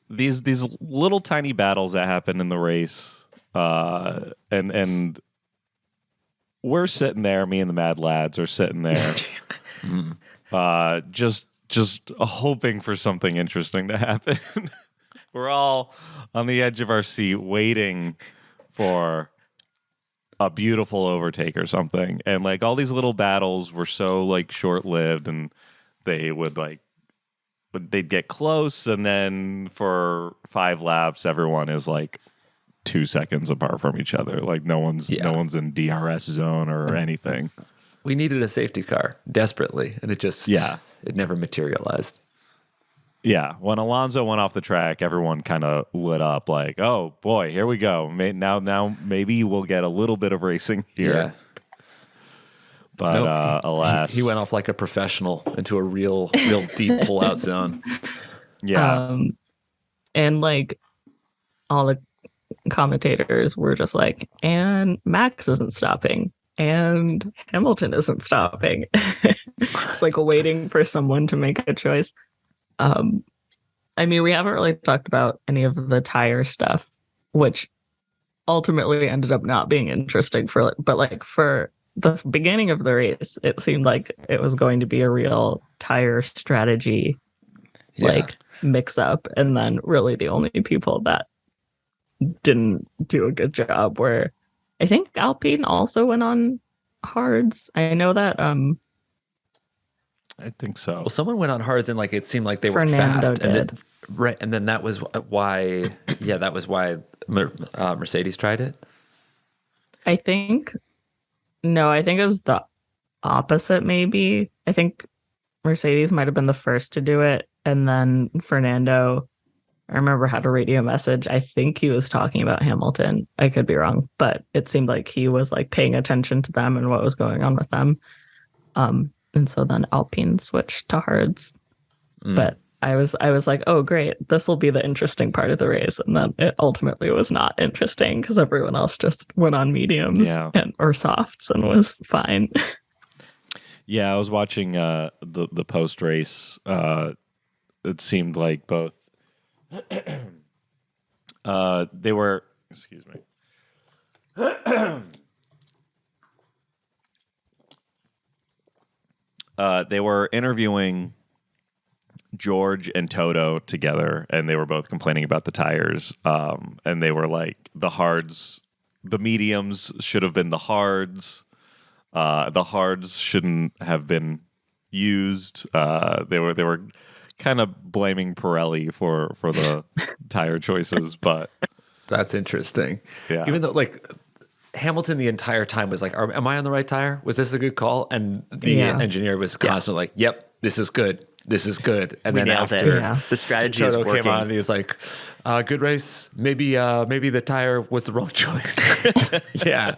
these little tiny battles that happened in the race, and we're sitting there. Me and the Mad Lads are sitting there, just hoping for something interesting to happen. We're all on the edge of our seat, waiting for a beautiful overtake or something. And like all these little battles were so like short lived, and they would they'd get close, and then for 5 laps, everyone is like 2 seconds apart from each other. Like no one's in DRS zone or anything. We needed a safety car desperately, and it never materialized. Yeah, when Alonso went off the track, everyone kind of lit up like, oh boy, here we go. Now maybe we'll get a little bit of racing here. Yeah. But Nope. alas. He went off like a professional into a real deep pull-out zone. Yeah. And like all the commentators were just like, and Max isn't stopping, and Hamilton isn't stopping. It's like waiting for someone to make a choice. I mean, we haven't really talked about any of the tire stuff, which ultimately ended up not being interesting but like for the beginning of the race, it seemed like it was going to be a real tire strategy like mix up, and then really the only people that didn't do a good job were, I think, Alpine also went on hards. I know that I think so. Well, someone went on hards and like it seemed like they were Fernando fast, and did. right, and then that was why. Yeah, that was why Mercedes tried it. I think it was the opposite. Maybe I think Mercedes might have been the first to do it, and then Fernando. I remember had a radio message. I think he was talking about Hamilton. I could be wrong, but it seemed like he was like paying attention to them and what was going on with them. And so then Alpine switched to hards. But I was like, oh great, this will be the interesting part of the race. And then it ultimately was not interesting because everyone else just went on mediums or softs and was fine. Yeah, I was watching the post race. It seemed like both they were, excuse me. They were interviewing George and Toto together, and they were both complaining about the tires. And they were like, the mediums should have been the hards. The hards shouldn't have been used. They were kind of blaming Pirelli for the tire choices, but That's interesting. Yeah. Even though like Hamilton the entire time was like, am I on the right tire? Was this a good call? And the engineer was constantly like, yep, this is good. This is good. And We then nailed after it. The strategy is Toto working. came on and he was like, good race. Maybe the tire was the wrong choice. Yeah.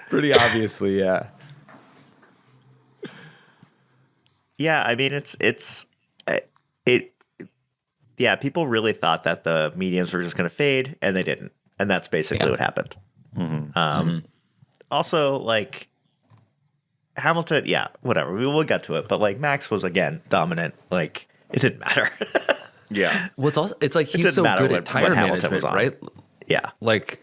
Pretty obviously, yeah. Yeah, I mean yeah, people really thought that the mediums were just going to fade, and they didn't, and that's basically what happened. Also, like Hamilton, yeah, whatever, we'll get to it, but like Max was again dominant. Like it didn't matter. yeah. Well, it's like he's didn't so matter good what at tire Hamilton was management, on. right? Yeah, Like,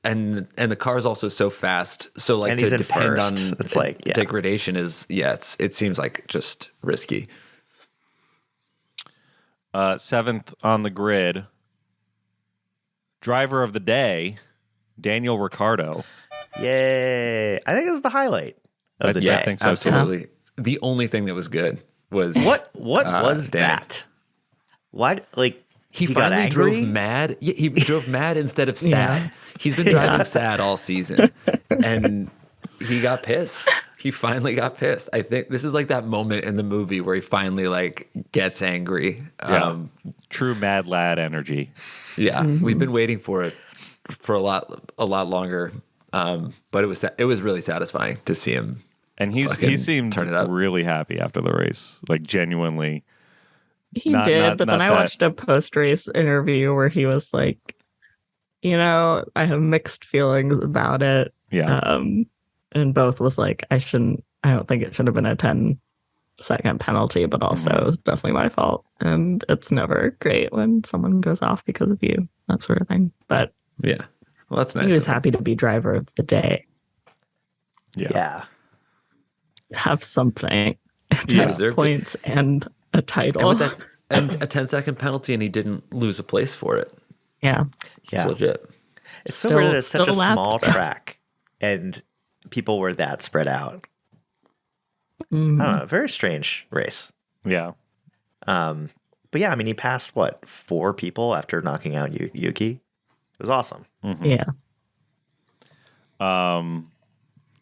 and the car is also so fast. So like And to he's in depend first. on It's like, yeah. degradation is it seems like just risky. Seventh on the grid, driver of the day, Daniel Ricciardo. yay! I think it was the highlight of the yeah, day. I think so too. Absolutely. The only thing that was good was What was Danny. that? Why? Like He got finally angry? drove mad. Yeah, he drove mad instead of sad. Yeah. He's been driving sad all season, and he got pissed. He finally got pissed. I think this is like that moment in the movie where he finally like gets angry. Yeah. True mad lad energy. We've been waiting for it for a lot longer. But it was really satisfying to see him. And he seemed turn it up. really happy after the race, like genuinely. He Not- did, not- but then not I that- watched a post-race interview where he was like, I have mixed feelings about it. Yeah. And both was like, I don't think it should have been a 10-second penalty, but also it was definitely my fault. And it's never great when someone goes off because of you, that sort of thing. But Yeah. Well, that's nice. he was happy to be driver of the day. yeah. Have something. He To deserved it. points and a title. And, with that, and a 10-second penalty, and he didn't lose a place for it. Yeah. It's Yeah. legit. It's so weird that it's such a still small lapped. track and people were that spread out. I don't know. Very strange race. Yeah. But yeah, I mean, he passed 4 people after knocking out Yuki. It was awesome. Yeah.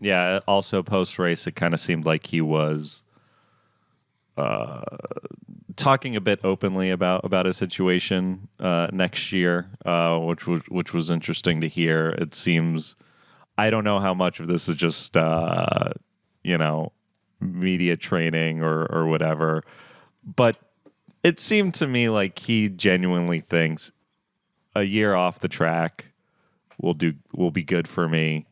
Yeah. Also, post race, it kind of seemed like he was talking a bit openly about his situation next year, which was interesting to hear. It seems, I don't know how much of this is just media training or whatever, but it seemed to me like he genuinely thinks a year off the track will be good for me,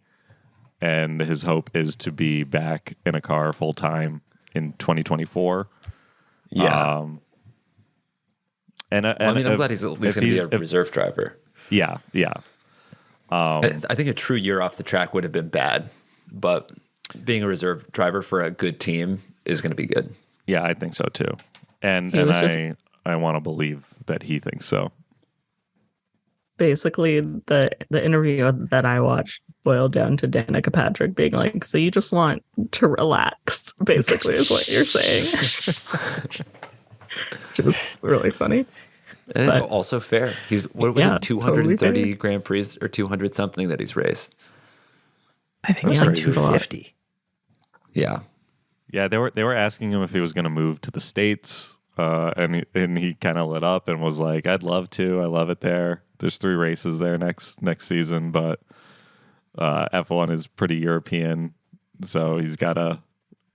and his hope is to be back in a car full time in 2024. Yeah. And I mean, I'm glad he's at least going to be a reserve driver. Yeah. I think a true year off the track would have been bad, but being a reserve driver for a good team is going to be good. Yeah, I think so too. And He was I want to believe that he thinks so. Basically, the interview that I watched boiled down to Danica Patrick being like, so you just want to relax basically is what you're saying. Just really funny. And But- also fair. He's what was Yeah, it, 230 totally fair. Grand Prix or 200 something that he's raced. I think it was Yeah, like it's a lot. 250. Yeah. Yeah, they were asking him if he was going to move to the States, and he kind of lit up and was like, "I'd love to. I love it there. There's 3 races there next season, but F1 is pretty European, so he's got to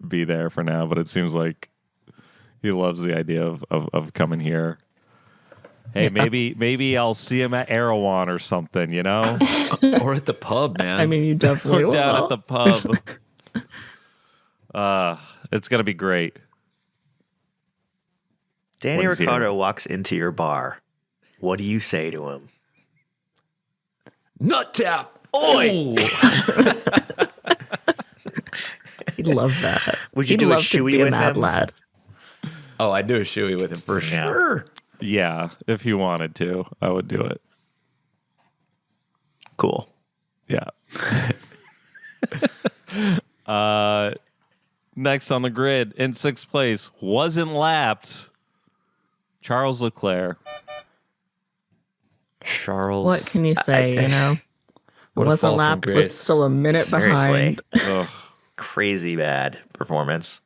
be there for now. But it seems like he loves the idea of coming here. Hey, maybe I'll see him at Erewhon or something, you know, Or at the pub, man. I mean, you definitely or will. down at the pub. It's gonna be great. Danny What is he Ricciardo doing? walks into your bar. What do you say to him? Nut tap. Oi! He'd love that. Would you He'd do a love to shoey be with a mad him? lad. Oh, I'd do a shoey with him for Yeah. sure. Yeah, if he wanted to, I would do it. Cool. Yeah. Next on the grid, in 6th place, wasn't lapped, Charles Leclerc. Charles. What can you say? You know, What a wasn't fall from lapped, but grace. still a minute Seriously. behind. Ugh. Crazy bad performance.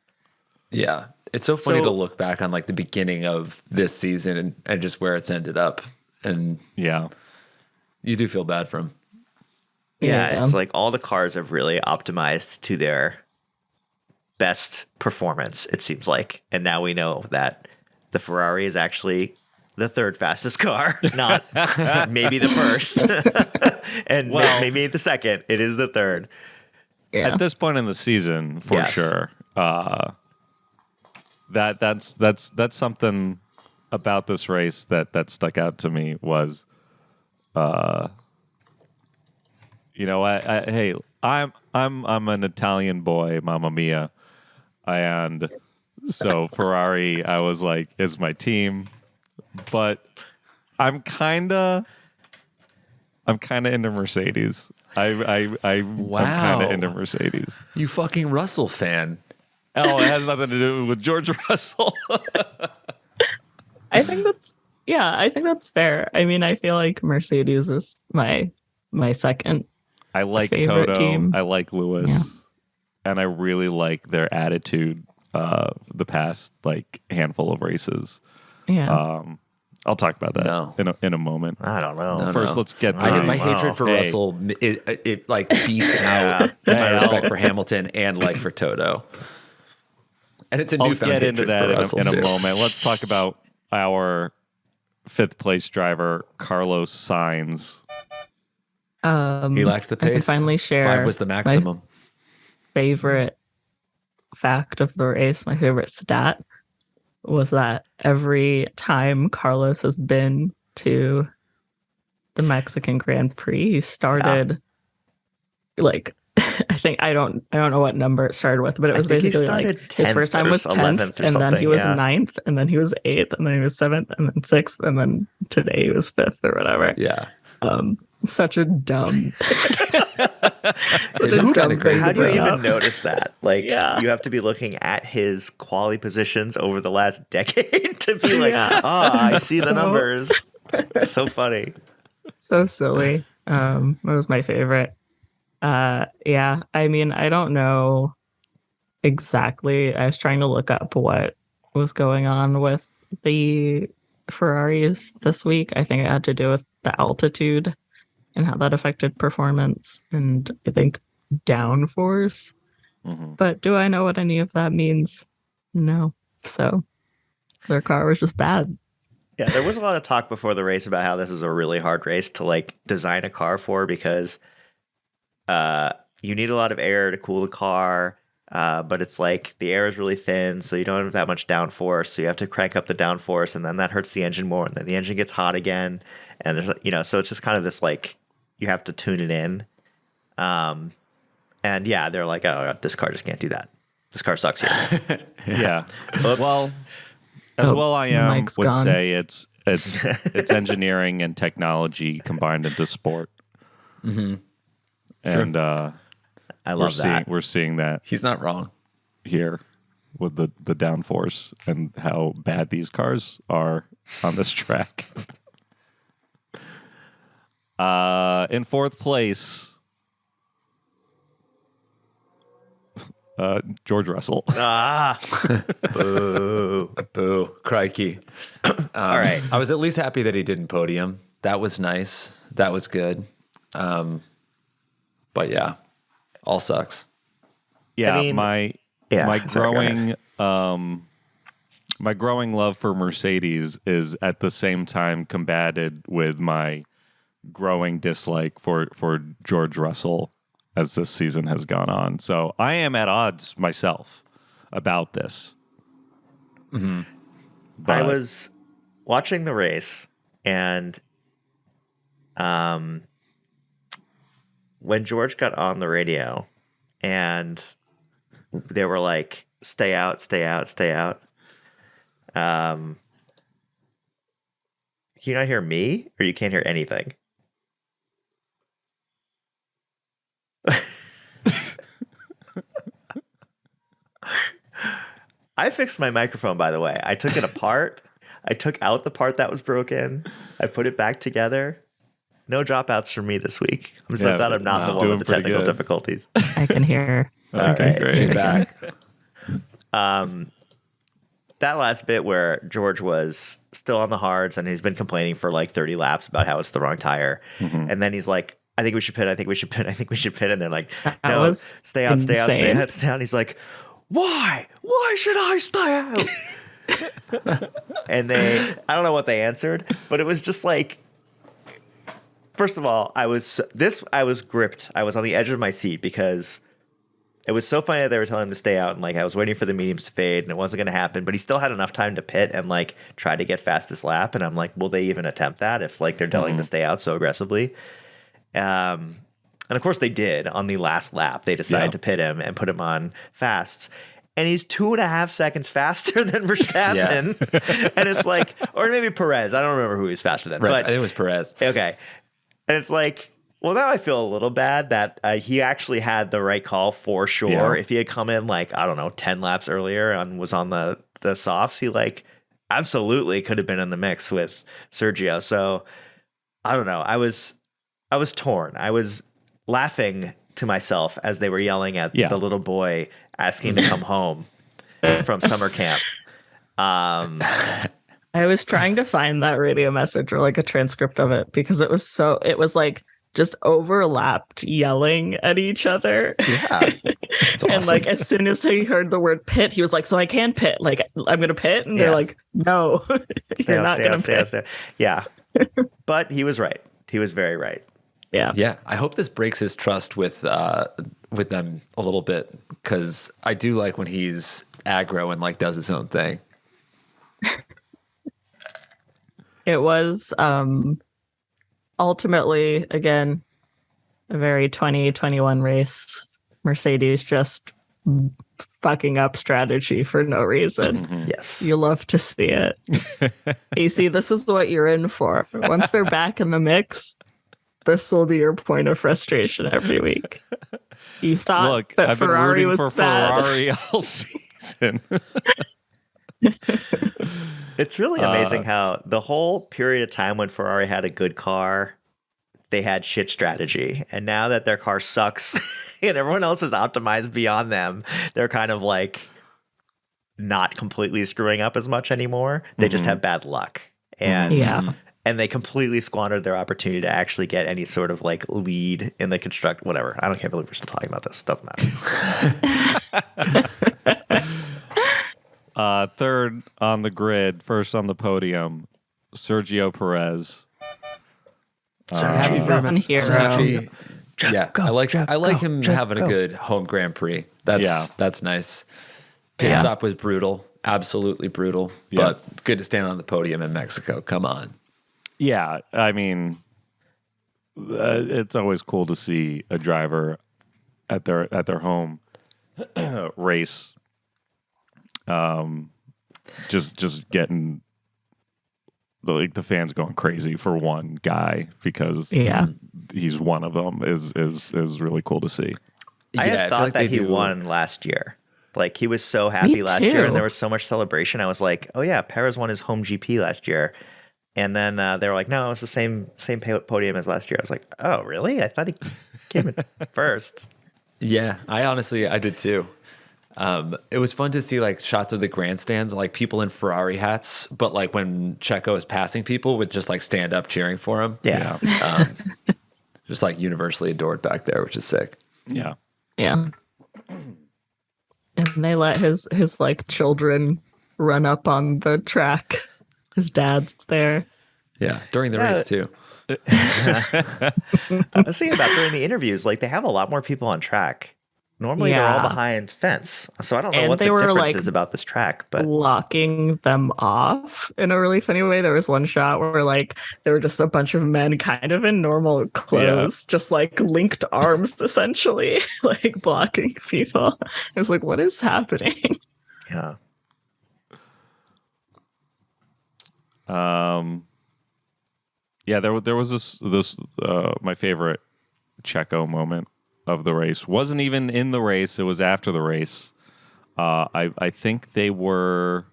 Yeah. It's so funny So- to look back on like the beginning of this season and just where it's ended up. And Yeah. you do feel bad for him. Yeah, it's like all the cars have really optimized to their best performance, it seems like. And now we know that the Ferrari is actually the 3rd fastest car, not maybe the 1st. And maybe the 2nd. It is the 3rd. yeah. At this point in the season, for Yes. sure. That's something about this race that stuck out to me was, you know, hey, I'm an Italian boy, mamma mia, and so Ferrari, I was like, is my team, but I'm kind of into Mercedes. I'm kind of into Mercedes. You fucking Russell fan. Oh, it has nothing to do with George Russell. I think that's fair. I mean, I feel like Mercedes is my second. I like favorite Toto. team. I like Lewis. Yeah. And I really like their attitude the past like handful of races. Yeah. I'll talk about that No. in a moment. I don't know. No, First, no. let's get My through. hatred for Hey. Russell, it like beats out Hey, my I'll- respect for Hamilton and like for Toto. And it's a I'll newfound get into hatred that for Russell, in a too. moment. Let's talk about our 5th place driver, Carlos Sainz. He lacked the I can pace. finally share 5 was the maximum. favorite fact of the race, my favorite stat was that every time Carlos has been to the Mexican Grand Prix, he started like I don't know what number it started with, but it was think he basically like started his 10th first time or was 10th, 11th or and then he something, was yeah. 9th, and then he was 8th, and then he was 7th, and then 6th, and then today he was 5th or whatever. Yeah. Such a dumb. It is dumb kind of thing crazy. How do you bring even up. notice that? Like, Yeah. you have to be looking at his quality positions over the last decade to be like, Yeah. I see the So- numbers. It's so So silly. It was my favorite. Yeah, I mean, I don't know exactly. I was trying to look up what was going on with the Ferraris this week. I think it had to do with the altitude and how that affected performance, and I think downforce. Mhm. But do I know what any of that means? No. So their car was just bad. Yeah, there was a lot of talk before the race about how this is a really hard race to like design a car for because you need a lot of air to cool the car, but it's like the air is really thin, so you don't have that much downforce. So you have to crank up the downforce, and then that hurts the engine more, and then the engine gets hot again, and there's so it's just kind of this like you have to tune it in. And yeah, they're like, oh, this car just can't do that. This car sucks here. Yeah. Oops. Well, as Oh, well I am Mike's would gone. say it's engineering and technology combined into sport. Mm-hmm. And I we're love that. We're seeing that He's not wrong. here. with the downforce and how bad these cars are on this track. In fourth place, George Russell. Boo, crikey. All right. I was at least happy that he didn't podium. That was nice. That was good. But yeah, all sucks. Yeah, I mean, my sorry, my growing love for Mercedes is at the same time combated with my growing dislike for George Russell as this season has gone on. So I am at odds myself about this. Mm-hmm. I was watching the race, and when George got on the radio and they were like, stay out, stay out, stay out. Can you not hear me, or you can't hear anything? I fixed my microphone, by the way. I took it apart. I took out the part that was broken. I put it back together. No dropouts for me this week. I'm so glad I'm not the one with the technical difficulties. I can hear. Okay, great. She's back. That last bit where George was still on the hards and he's been complaining for like 30 laps about how it's the wrong tire. Mm-hmm. And then he's like, I think we should pit. I think we should pit. I think we should pit. And they're like, no, stay out, stay out, stay out, stay out. And he's like, why? Why should I stay out? And I don't know what they answered, but it was just like, first of all, I was gripped. I was on the edge of my seat because it was so funny that they were telling him to stay out, and like I was waiting for the mediums to fade and it wasn't going to happen, but he still had enough time to pit and like try to get fastest lap. And I'm like, will they even attempt that if like they're telling him to stay out so aggressively? And of course they did. On the last lap, they decided to pit him and put him on fasts. And he's 2.5 seconds faster than Verstappen. And it's like, or maybe Perez. I don't remember who he was faster than. Right, But I think it was Perez. okay. And it's like, well, now I feel a little bad that he actually had the right call for sure. Yeah. If he had come in like, I don't know, 10 laps earlier and was on the softs, he like absolutely could have been in the mix with Sergio. So I don't know. I was torn. I was laughing to myself as they were yelling at the little boy asking to come home from summer camp. I was trying to find that radio message or like a transcript of it because it was like just overlapped yelling at each other. Yeah. Awesome. And like as soon as he heard the word pit, he was like, so I can pit, like I'm gonna pit, and they're like, no, you're not gonna pit. Yeah. But he was right. He was very right. Yeah. Yeah. I hope this breaks his trust with them a little bit, because I do like when he's aggro and like does his own thing. It was ultimately, again, a very 2021 race. Mercedes just fucking up strategy for no reason. Mm-hmm. Yes. You love to see it. AC, this is what you're in for. Once they're back in the mix, this will be your point of frustration every week. You thought that I've Ferrari been rooting was for bad. Ferrari all season. It's really amazing how the whole period of time when Ferrari had a good car, they had shit strategy. And now that their car sucks and everyone else is optimized beyond them, they're kind of like not completely screwing up as much anymore. They just have bad luck. And and they completely squandered their opportunity to actually get any sort of like lead in the whatever. I can't believe we're still talking about this. Doesn't matter. Third on the grid, first on the podium, Sergio Perez. Sergio. Yeah, I like him having a good home Grand Prix. That's nice. Pit stop was brutal, absolutely brutal, but good to stand on the podium in Mexico. Come on. Yeah, I mean, it's always cool to see a driver at their home race. Just getting the fans going crazy for one guy because he's one of them is really cool to see. I had thought that he won last year. Like he was so happy Me last year, too. and there was so much celebration. I was like, oh yeah, Perez won his home GP last year, and then they were like, no, it's the same podium as last year. I was like, oh really? I thought he came in first. Yeah, I did too. It was fun to see like shots of the grandstands, like people in Ferrari hats, but like when Checo is passing people would just like stand up cheering for him. Yeah. Just like universally adored back there, which is sick. Yeah. Yeah. And they let his like children run up on the track. His dad's there. Yeah, during the Yeah. race too. I was thinking about during the interviews, like they have a lot more people on track. Normally they're all Yeah. behind fence, so I don't know And what the they were, difference like, is about this track. But Locking them off in a really funny way. There was one shot where like there were just a bunch of men kind of in normal clothes, just like linked arms essentially, like blocking people. I was like, what is happening? yeah, Yeah, there was this my favorite Checo moment of the race. Wasn't even in the race, it was after the race. I think they were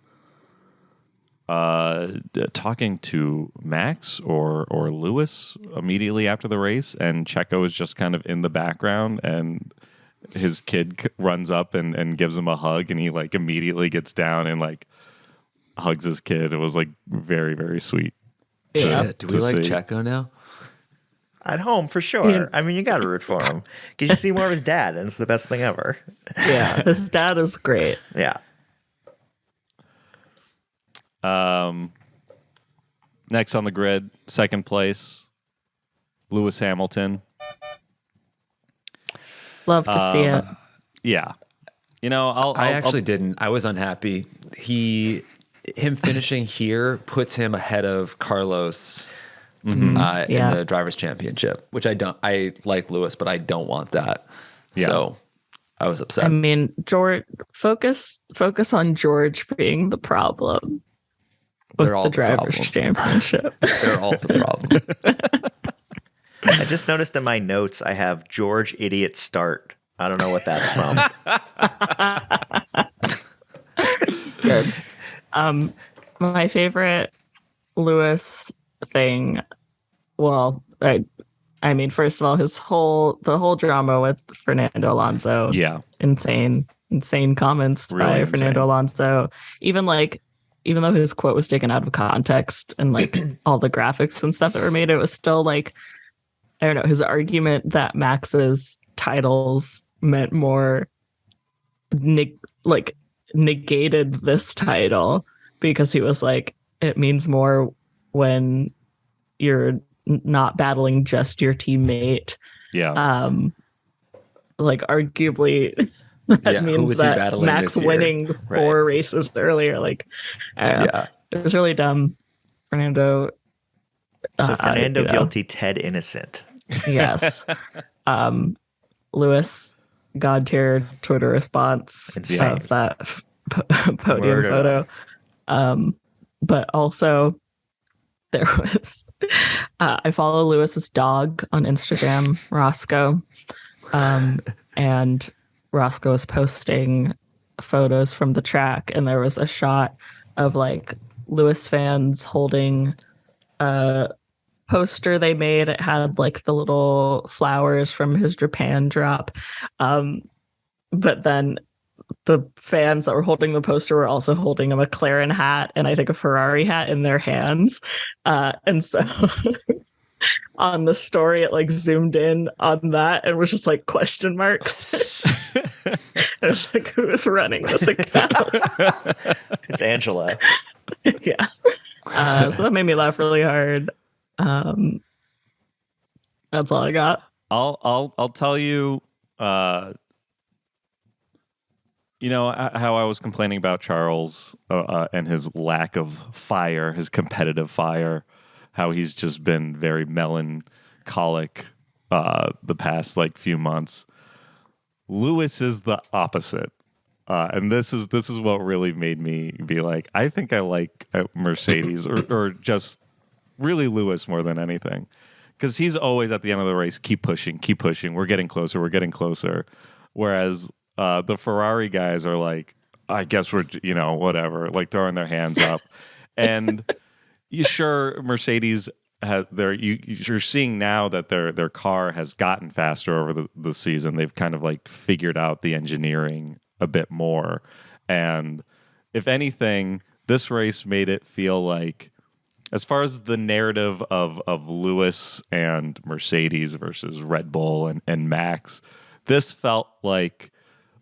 talking to Max or Lewis immediately after the race, and Checo is just kind of in the background, and his kid runs up and gives him a hug, and he like immediately gets down and like hugs his kid. It was like very, very sweet. Yeah. Do to we like see. Checo now? at home for sure. Yeah. I mean, you got to root for him because you see more of his dad, and it's the best thing ever. Yeah, his dad is great. Yeah. Next on the grid, second place, Lewis Hamilton. Love to see it. Yeah, you know, I actually didn't. I was unhappy. Him finishing here puts him ahead of Carlos in Yeah. the drivers' championship, which I don't. I like Lewis, but I don't want that. Yeah. So I was upset. I mean, George, focus on George being the problem with They're all the the drivers' problem. championship. They're all the problem. I just noticed in my notes I have George Idiot Start. I don't know what that's from. Good. My favorite Lewis thing. Well, I mean, first of all, the whole drama with Fernando Alonso. Yeah. insane comments Really by insane. Fernando Alonso. Even though his quote was taken out of context and like all the graphics and stuff that were made, it was still like, I don't know, his argument that Max's titles meant more negated this title because he was like, it means more when you're not battling just your teammate. Yeah. Like arguably that Yeah, who means was he that battling Max this year? winning four races earlier. Like, I don't know. Yeah. It was really dumb. Fernando. So Fernando you know, guilty, Ted innocent. Yes. Lewis, God tier Twitter response Insane. of that podium Murder photo. But also there was, I follow Lewis's dog on Instagram, Roscoe. And Roscoe was posting photos from the track, and there was a shot of like Lewis fans holding a poster they made. It had like the little flowers from his Japan drop. But then the fans that were holding the poster were also holding a McLaren hat and I think a Ferrari hat in their hands. And so on the story, it like zoomed in on that and was just like question marks. It was like, who is running this account? It's Angela. Yeah. So that made me laugh really hard. That's all I got. I'll tell you, you know how I was complaining about Charles and his lack of fire, his competitive fire, how he's just been very melancholic the past like few months. Lewis is the opposite, and this is what really made me be like, I think I like Mercedes or just really Lewis more than anything, because he's always at the end of the race, keep pushing, we're getting closer. Whereas the Ferrari guys are like, I guess we're, whatever, like throwing their hands up. And Mercedes has you're seeing now that their car has gotten faster over the season. They've kind of like figured out the engineering a bit more. And if anything, this race made it feel like, as far as the narrative of Lewis and Mercedes versus Red Bull and Max, this felt like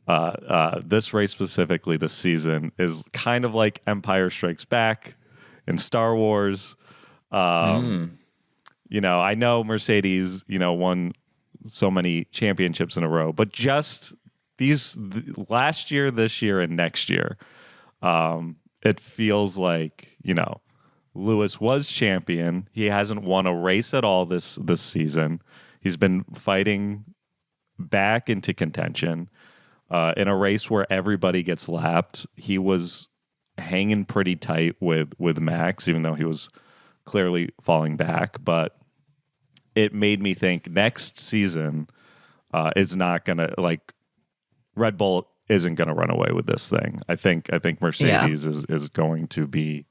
this race specifically this season is kind of like Empire Strikes Back in Star Wars. I know Mercedes, won so many championships in a row, but just last year, this year, and next year, it feels like, Lewis was champion. He hasn't won a race at all this season. He's been fighting back into contention in a race where everybody gets lapped. He was hanging pretty tight with Max, even though he was clearly falling back. But it made me think next season is not gonna, like, Red Bull isn't gonna run away with this thing. I think Mercedes is going to be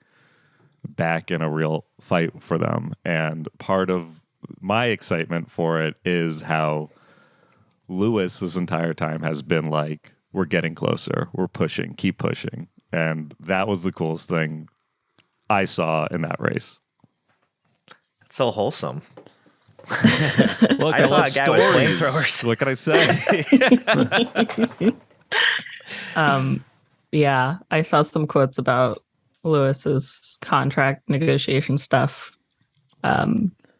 back in a real fight for them. And part of my excitement for it is how Lewis this entire time has been like, we're getting closer, we're pushing, keep pushing. And that was the coolest thing I saw in that race. It's so wholesome. Look, I saw a guy with flamethrowers. What can I say? Yeah, I saw some quotes about Lewis's contract negotiation stuff,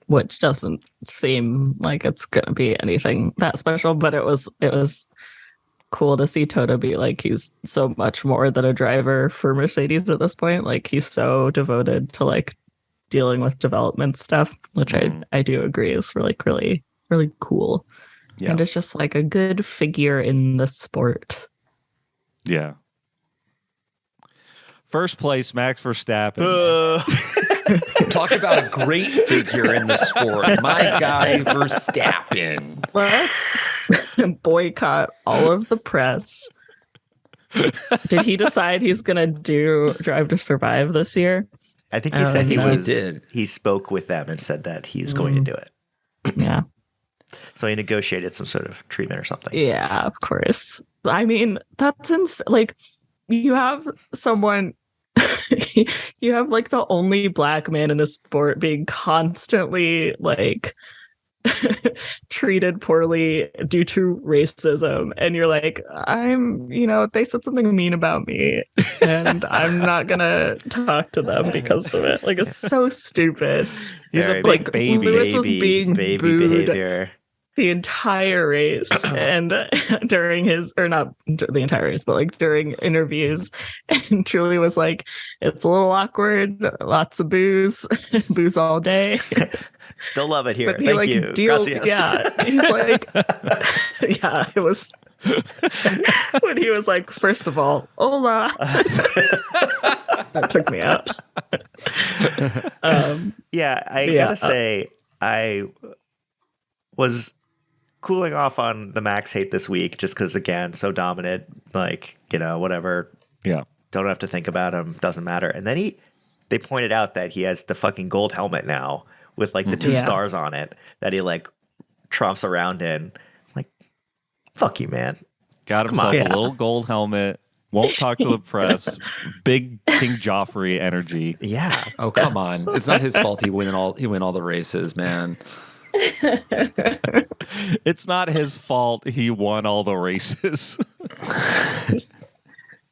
which doesn't seem like it's going to be anything that special, but it was cool to see Toto be like, he's so much more than a driver for Mercedes at this point. Like, he's so devoted to like dealing with development stuff, which I do agree is really, really, really cool. Yeah. And it's just like a good figure in the sport. Yeah. First place, Max Verstappen. Talk about a great figure in the sport. My guy, Verstappen. Let's boycott all of the press. Did he decide he's going to do Drive to Survive this year? I think he said he spoke with them and said that he was going to do it. Yeah. So he negotiated some sort of treatment or something. Yeah, of course. I mean, that's like, you have someone, you have like the only black man in a sport being constantly like treated poorly due to racism, and you're like, they said something mean about me and I'm not gonna talk to them because of it. Like, it's so stupid. He's a big baby. Lewis was being booed behavior the entire race, and during his, or not the entire race, but like during interviews, and Truly was like, it's a little awkward, lots of booze all day. Still love it here. But Thank you. Gracias. Yeah, he's like, yeah, it was when he was like, first of all, hola. That took me out. I gotta say, I was cooling off on the Max hate this week just because, again, so dominant, like, whatever. Yeah. Don't have to think about him. Doesn't matter. And then they pointed out that he has the fucking gold helmet now with like the 2 stars on it that he like tromps around in. Like, fuck you, man. Got himself a little gold helmet. Won't talk to the press. Big King Joffrey energy. Yeah. Oh, come on. It's not his fault he win all the races, man. It's not his fault he won all the races.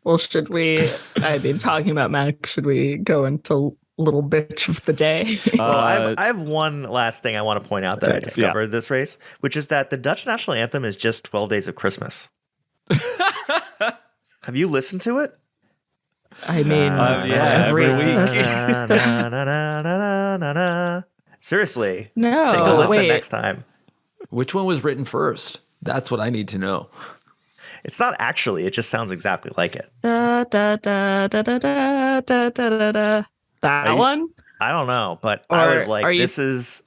Well, talking about Max, should we go into little bitch of the day? Well, I have one last thing I want to point out that I discovered this race, which is that the Dutch national anthem is just 12 Days of Christmas. Have you listened to it? I mean, every week. Seriously. No. Take a listen next time. Which one was written first? That's what I need to know. It's not actually. It just sounds exactly like it. Da, da, da, da, da, da, da, da, da. That one? I don't know, but I was like, this is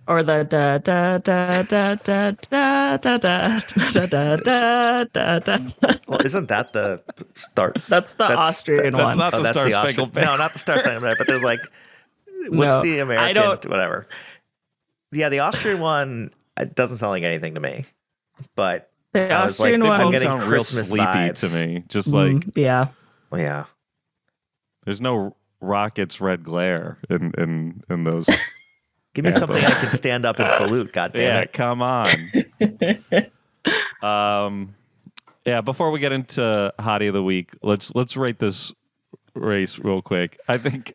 Or the da da da da da da da da da da da da. Well, isn't that the start? That's the Austrian That's one. not the That's Star the Spangled Austrian. No, not the Star Spangled Banner. But there's like, what's No, the I American? don't- Whatever. Yeah, the Austrian one. It doesn't sound like anything to me. But The I was like, Austrian I'm one. Both getting sound real Christmas sleepy vibes. to me. Just like Yeah. well, yeah. there's no Rockets red glare in those. Give me something I can stand up and salute. God damn Yeah, it. come on. Yeah, before we get into Hottie of the Week, let's rate this race real quick. I think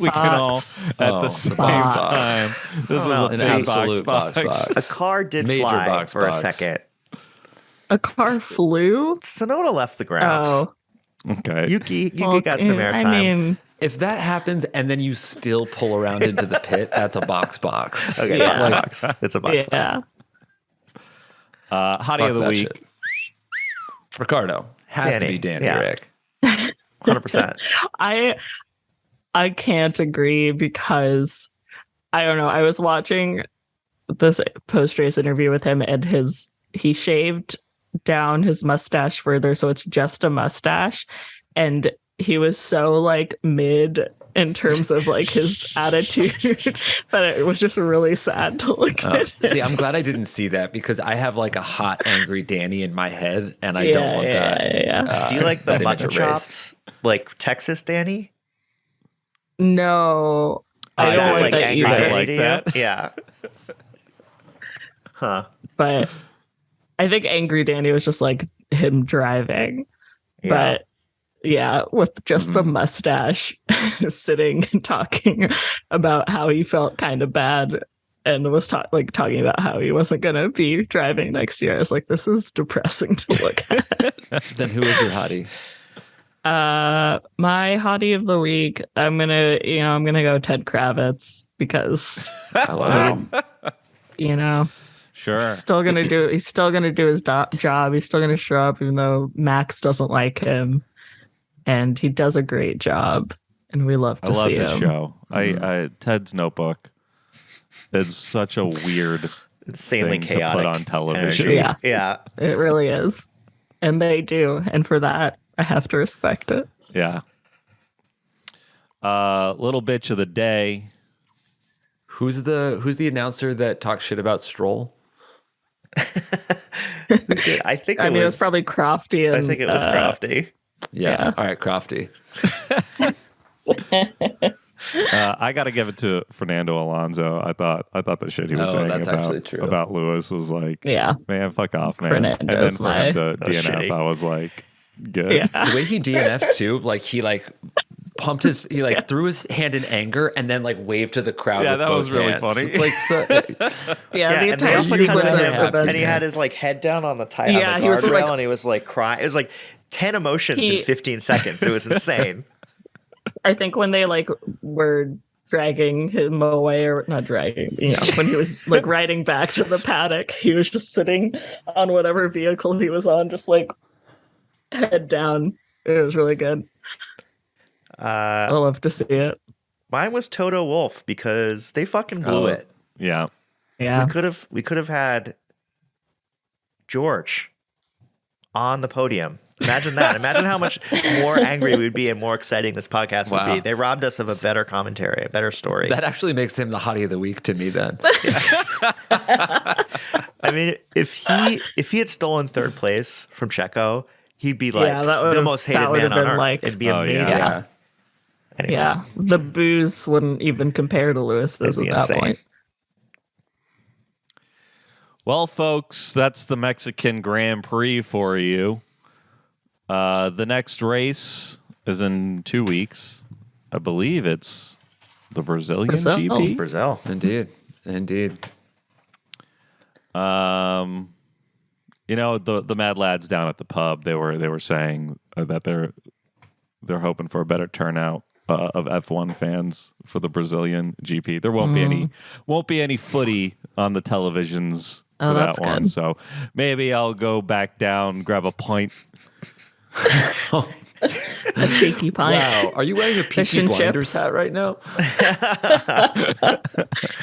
we can all Box. at the same box. time. This no, was An a absolute box. A car did Major fly box for a box. second. A car flew. Sonoda left the ground. Oh, Okay. Yuki got some airtime. I mean, If that happens and then you still pull around into the pit, that's a box. Okay, Yeah. box. It's a box. yeah. Hottie Fuck of the that Week. shit. Ricardo has Danny, to be Danny yeah. Rick. 100%. I can't agree because I don't know. I was watching this post race interview with him, and he shaved down his mustache further, so it's just a mustache, and he was so like mid in terms of like his attitude that it was just really sad to look at. See, I'm glad I didn't see that because I have like a hot, angry Danny in my head, and I don't want that. Yeah. Do you like the that image mutton erased. chops? Like Texas Danny? No, I Is don't that, like that angry either. Danny like to you? that. Yeah. Huh. But I think Angry Danny was just like him driving. Yeah. But yeah, with just the mustache sitting and talking about how he felt kind of bad and was talking about how he wasn't going to be driving next year. I was like, this is depressing to look at. Then who is your Hottie? My Hottie of the Week, I'm going to go Ted Kravitz because, I love him. Sure. he's still gonna do his job. He's still gonna show up, even though Max doesn't like him, and he does a great job, and we love I to love see his him. show. I Ted's Notebook. It's such a weird Insanely thing to chaotic. put on television. energy. Yeah. Yeah. It really is, and they do, and for that, I have to respect it. Yeah. Little bitch of the day. Who's the announcer that talks shit about Stroll? I think I mean, it was probably Crofty, and I think it was Crofty. Yeah. All right, Crofty. I got to give it to Fernando Alonso. I thought the shit he was Oh, saying that's actually true. about Lewis was like, Yeah. man, fuck off, man. And then Fernando's for him to That was DNF, shitty. I was like, good. Yeah. The way he DNF'd too, like he like pumped he like threw his hand in anger and then like waved to the crowd. Yeah, with that both was really hands. funny. It's like Yeah, the and they entire also sequence cut to of him, events. and he had his like head down on the Yeah, on he the was, guardrail, like- and he was like crying. It was like 10 emotions in 15 seconds. It was insane. I think when they like were dragging him away, or not dragging, when he was like riding back to the paddock, he was just sitting on whatever vehicle he was on, just like head down. It was really good. I love to see it. Mine was Toto Wolff because they fucking blew it. Yeah. Yeah. We could have had George on the podium. Imagine that. Imagine how much more angry we'd be and more exciting this podcast would Wow. be. They robbed us of a better commentary, a better story. that actually makes him the Hottie of the Week to me. Then I mean, if he had stolen third place from Checo, he'd be like Yeah, that the would've- most that hated would've man on been earth. like- It'd be Oh, yeah. amazing. yeah. Anyway, Yeah. The booze wouldn't even compare to Lewis's it'd at be that insane. point. Well, folks, that's the Mexican Grand Prix for you. The next race is in 2 weeks. I believe it's the Brazilian Brazil. GP. Brazil. Indeed. The Mad Lads down at the pub, they were saying that they're hoping for a better turnout of F1 fans for the Brazilian GP. There won't be any footy on the televisions for Oh, that that's one. good. So maybe I'll go back down, grab a pint. a shaky pint. Wow, are you wearing a Fish Peaky and Blinders chips. hat right now?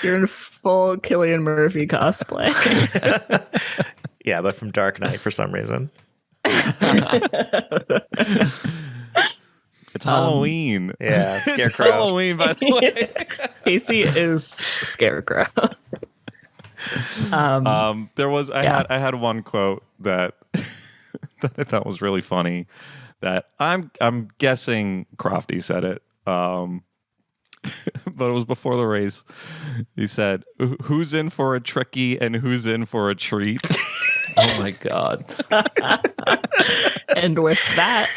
You're in full Cillian Murphy cosplay. Yeah, but from Dark Knight for some reason. It's Halloween. Yeah, It's Scarecrow. Halloween, by the way. Casey is Scarecrow. There was I had one quote that that I thought was really funny. That I'm guessing Crofty said it, but it was before the race. He said, "Who's in for a tricky and who's in for a treat?" Oh my God. And with that,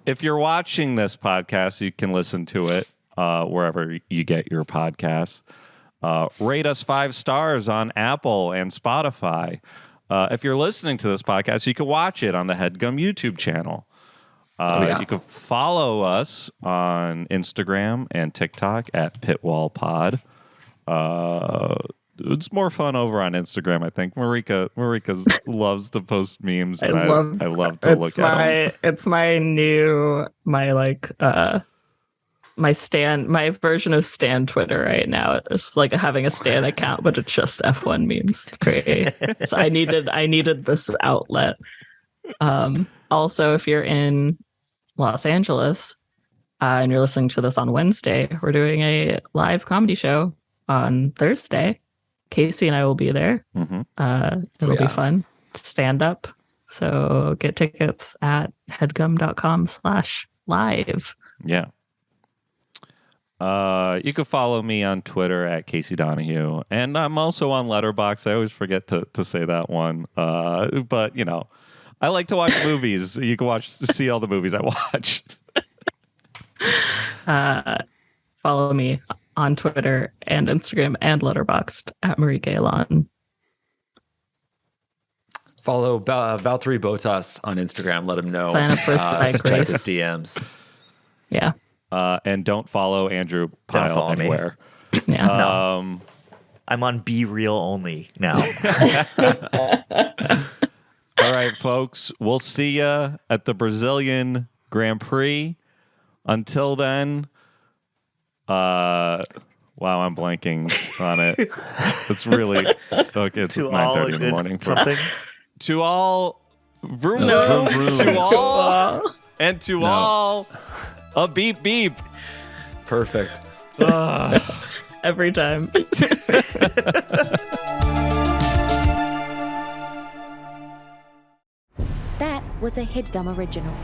if you're watching this podcast, you can listen to it wherever you get your podcasts. Rate us 5 stars on Apple and Spotify. If you're listening to this podcast, you can watch it on the Headgum YouTube channel. You can follow us on Instagram and TikTok at PitwallPod. It's more fun over on Instagram, I think. Marika loves to post memes, and I love to look at them. It's my version of Stan Twitter right now. It's like having a Stan account, but it's just F1 memes. It's great. So I needed this outlet. Also, if you're in Los Angeles and you're listening to this on Wednesday, we're doing a live comedy show on Thursday. Casey and I will be there. Mm-hmm. It'll be fun. Stand up. So get tickets at headgum.com/live. Yeah. You can follow me on Twitter at Casey Donahue, and I'm also on Letterboxd. I always forget to say that one, but you know, I like to watch movies. You can see all the movies I watch. Follow me on Twitter and Instagram and Letterboxd at Marika Elon. Follow Valtteri Bottas on Instagram. Let him know. Sign up for his bike check race. his DMs. Yeah. And don't follow Andrew Pile follow me. anywhere. Yeah. I'm on Be Real only now. All right, folks. We'll see you at the Brazilian Grand Prix. Until then, wow, I'm blanking on it. It's really okay. It's To 9:30 in the morning. Something. To all, vroom, No. vroom, vroom. To all, and to all, a beep beep. Perfect. Every time. That was a Headgum original.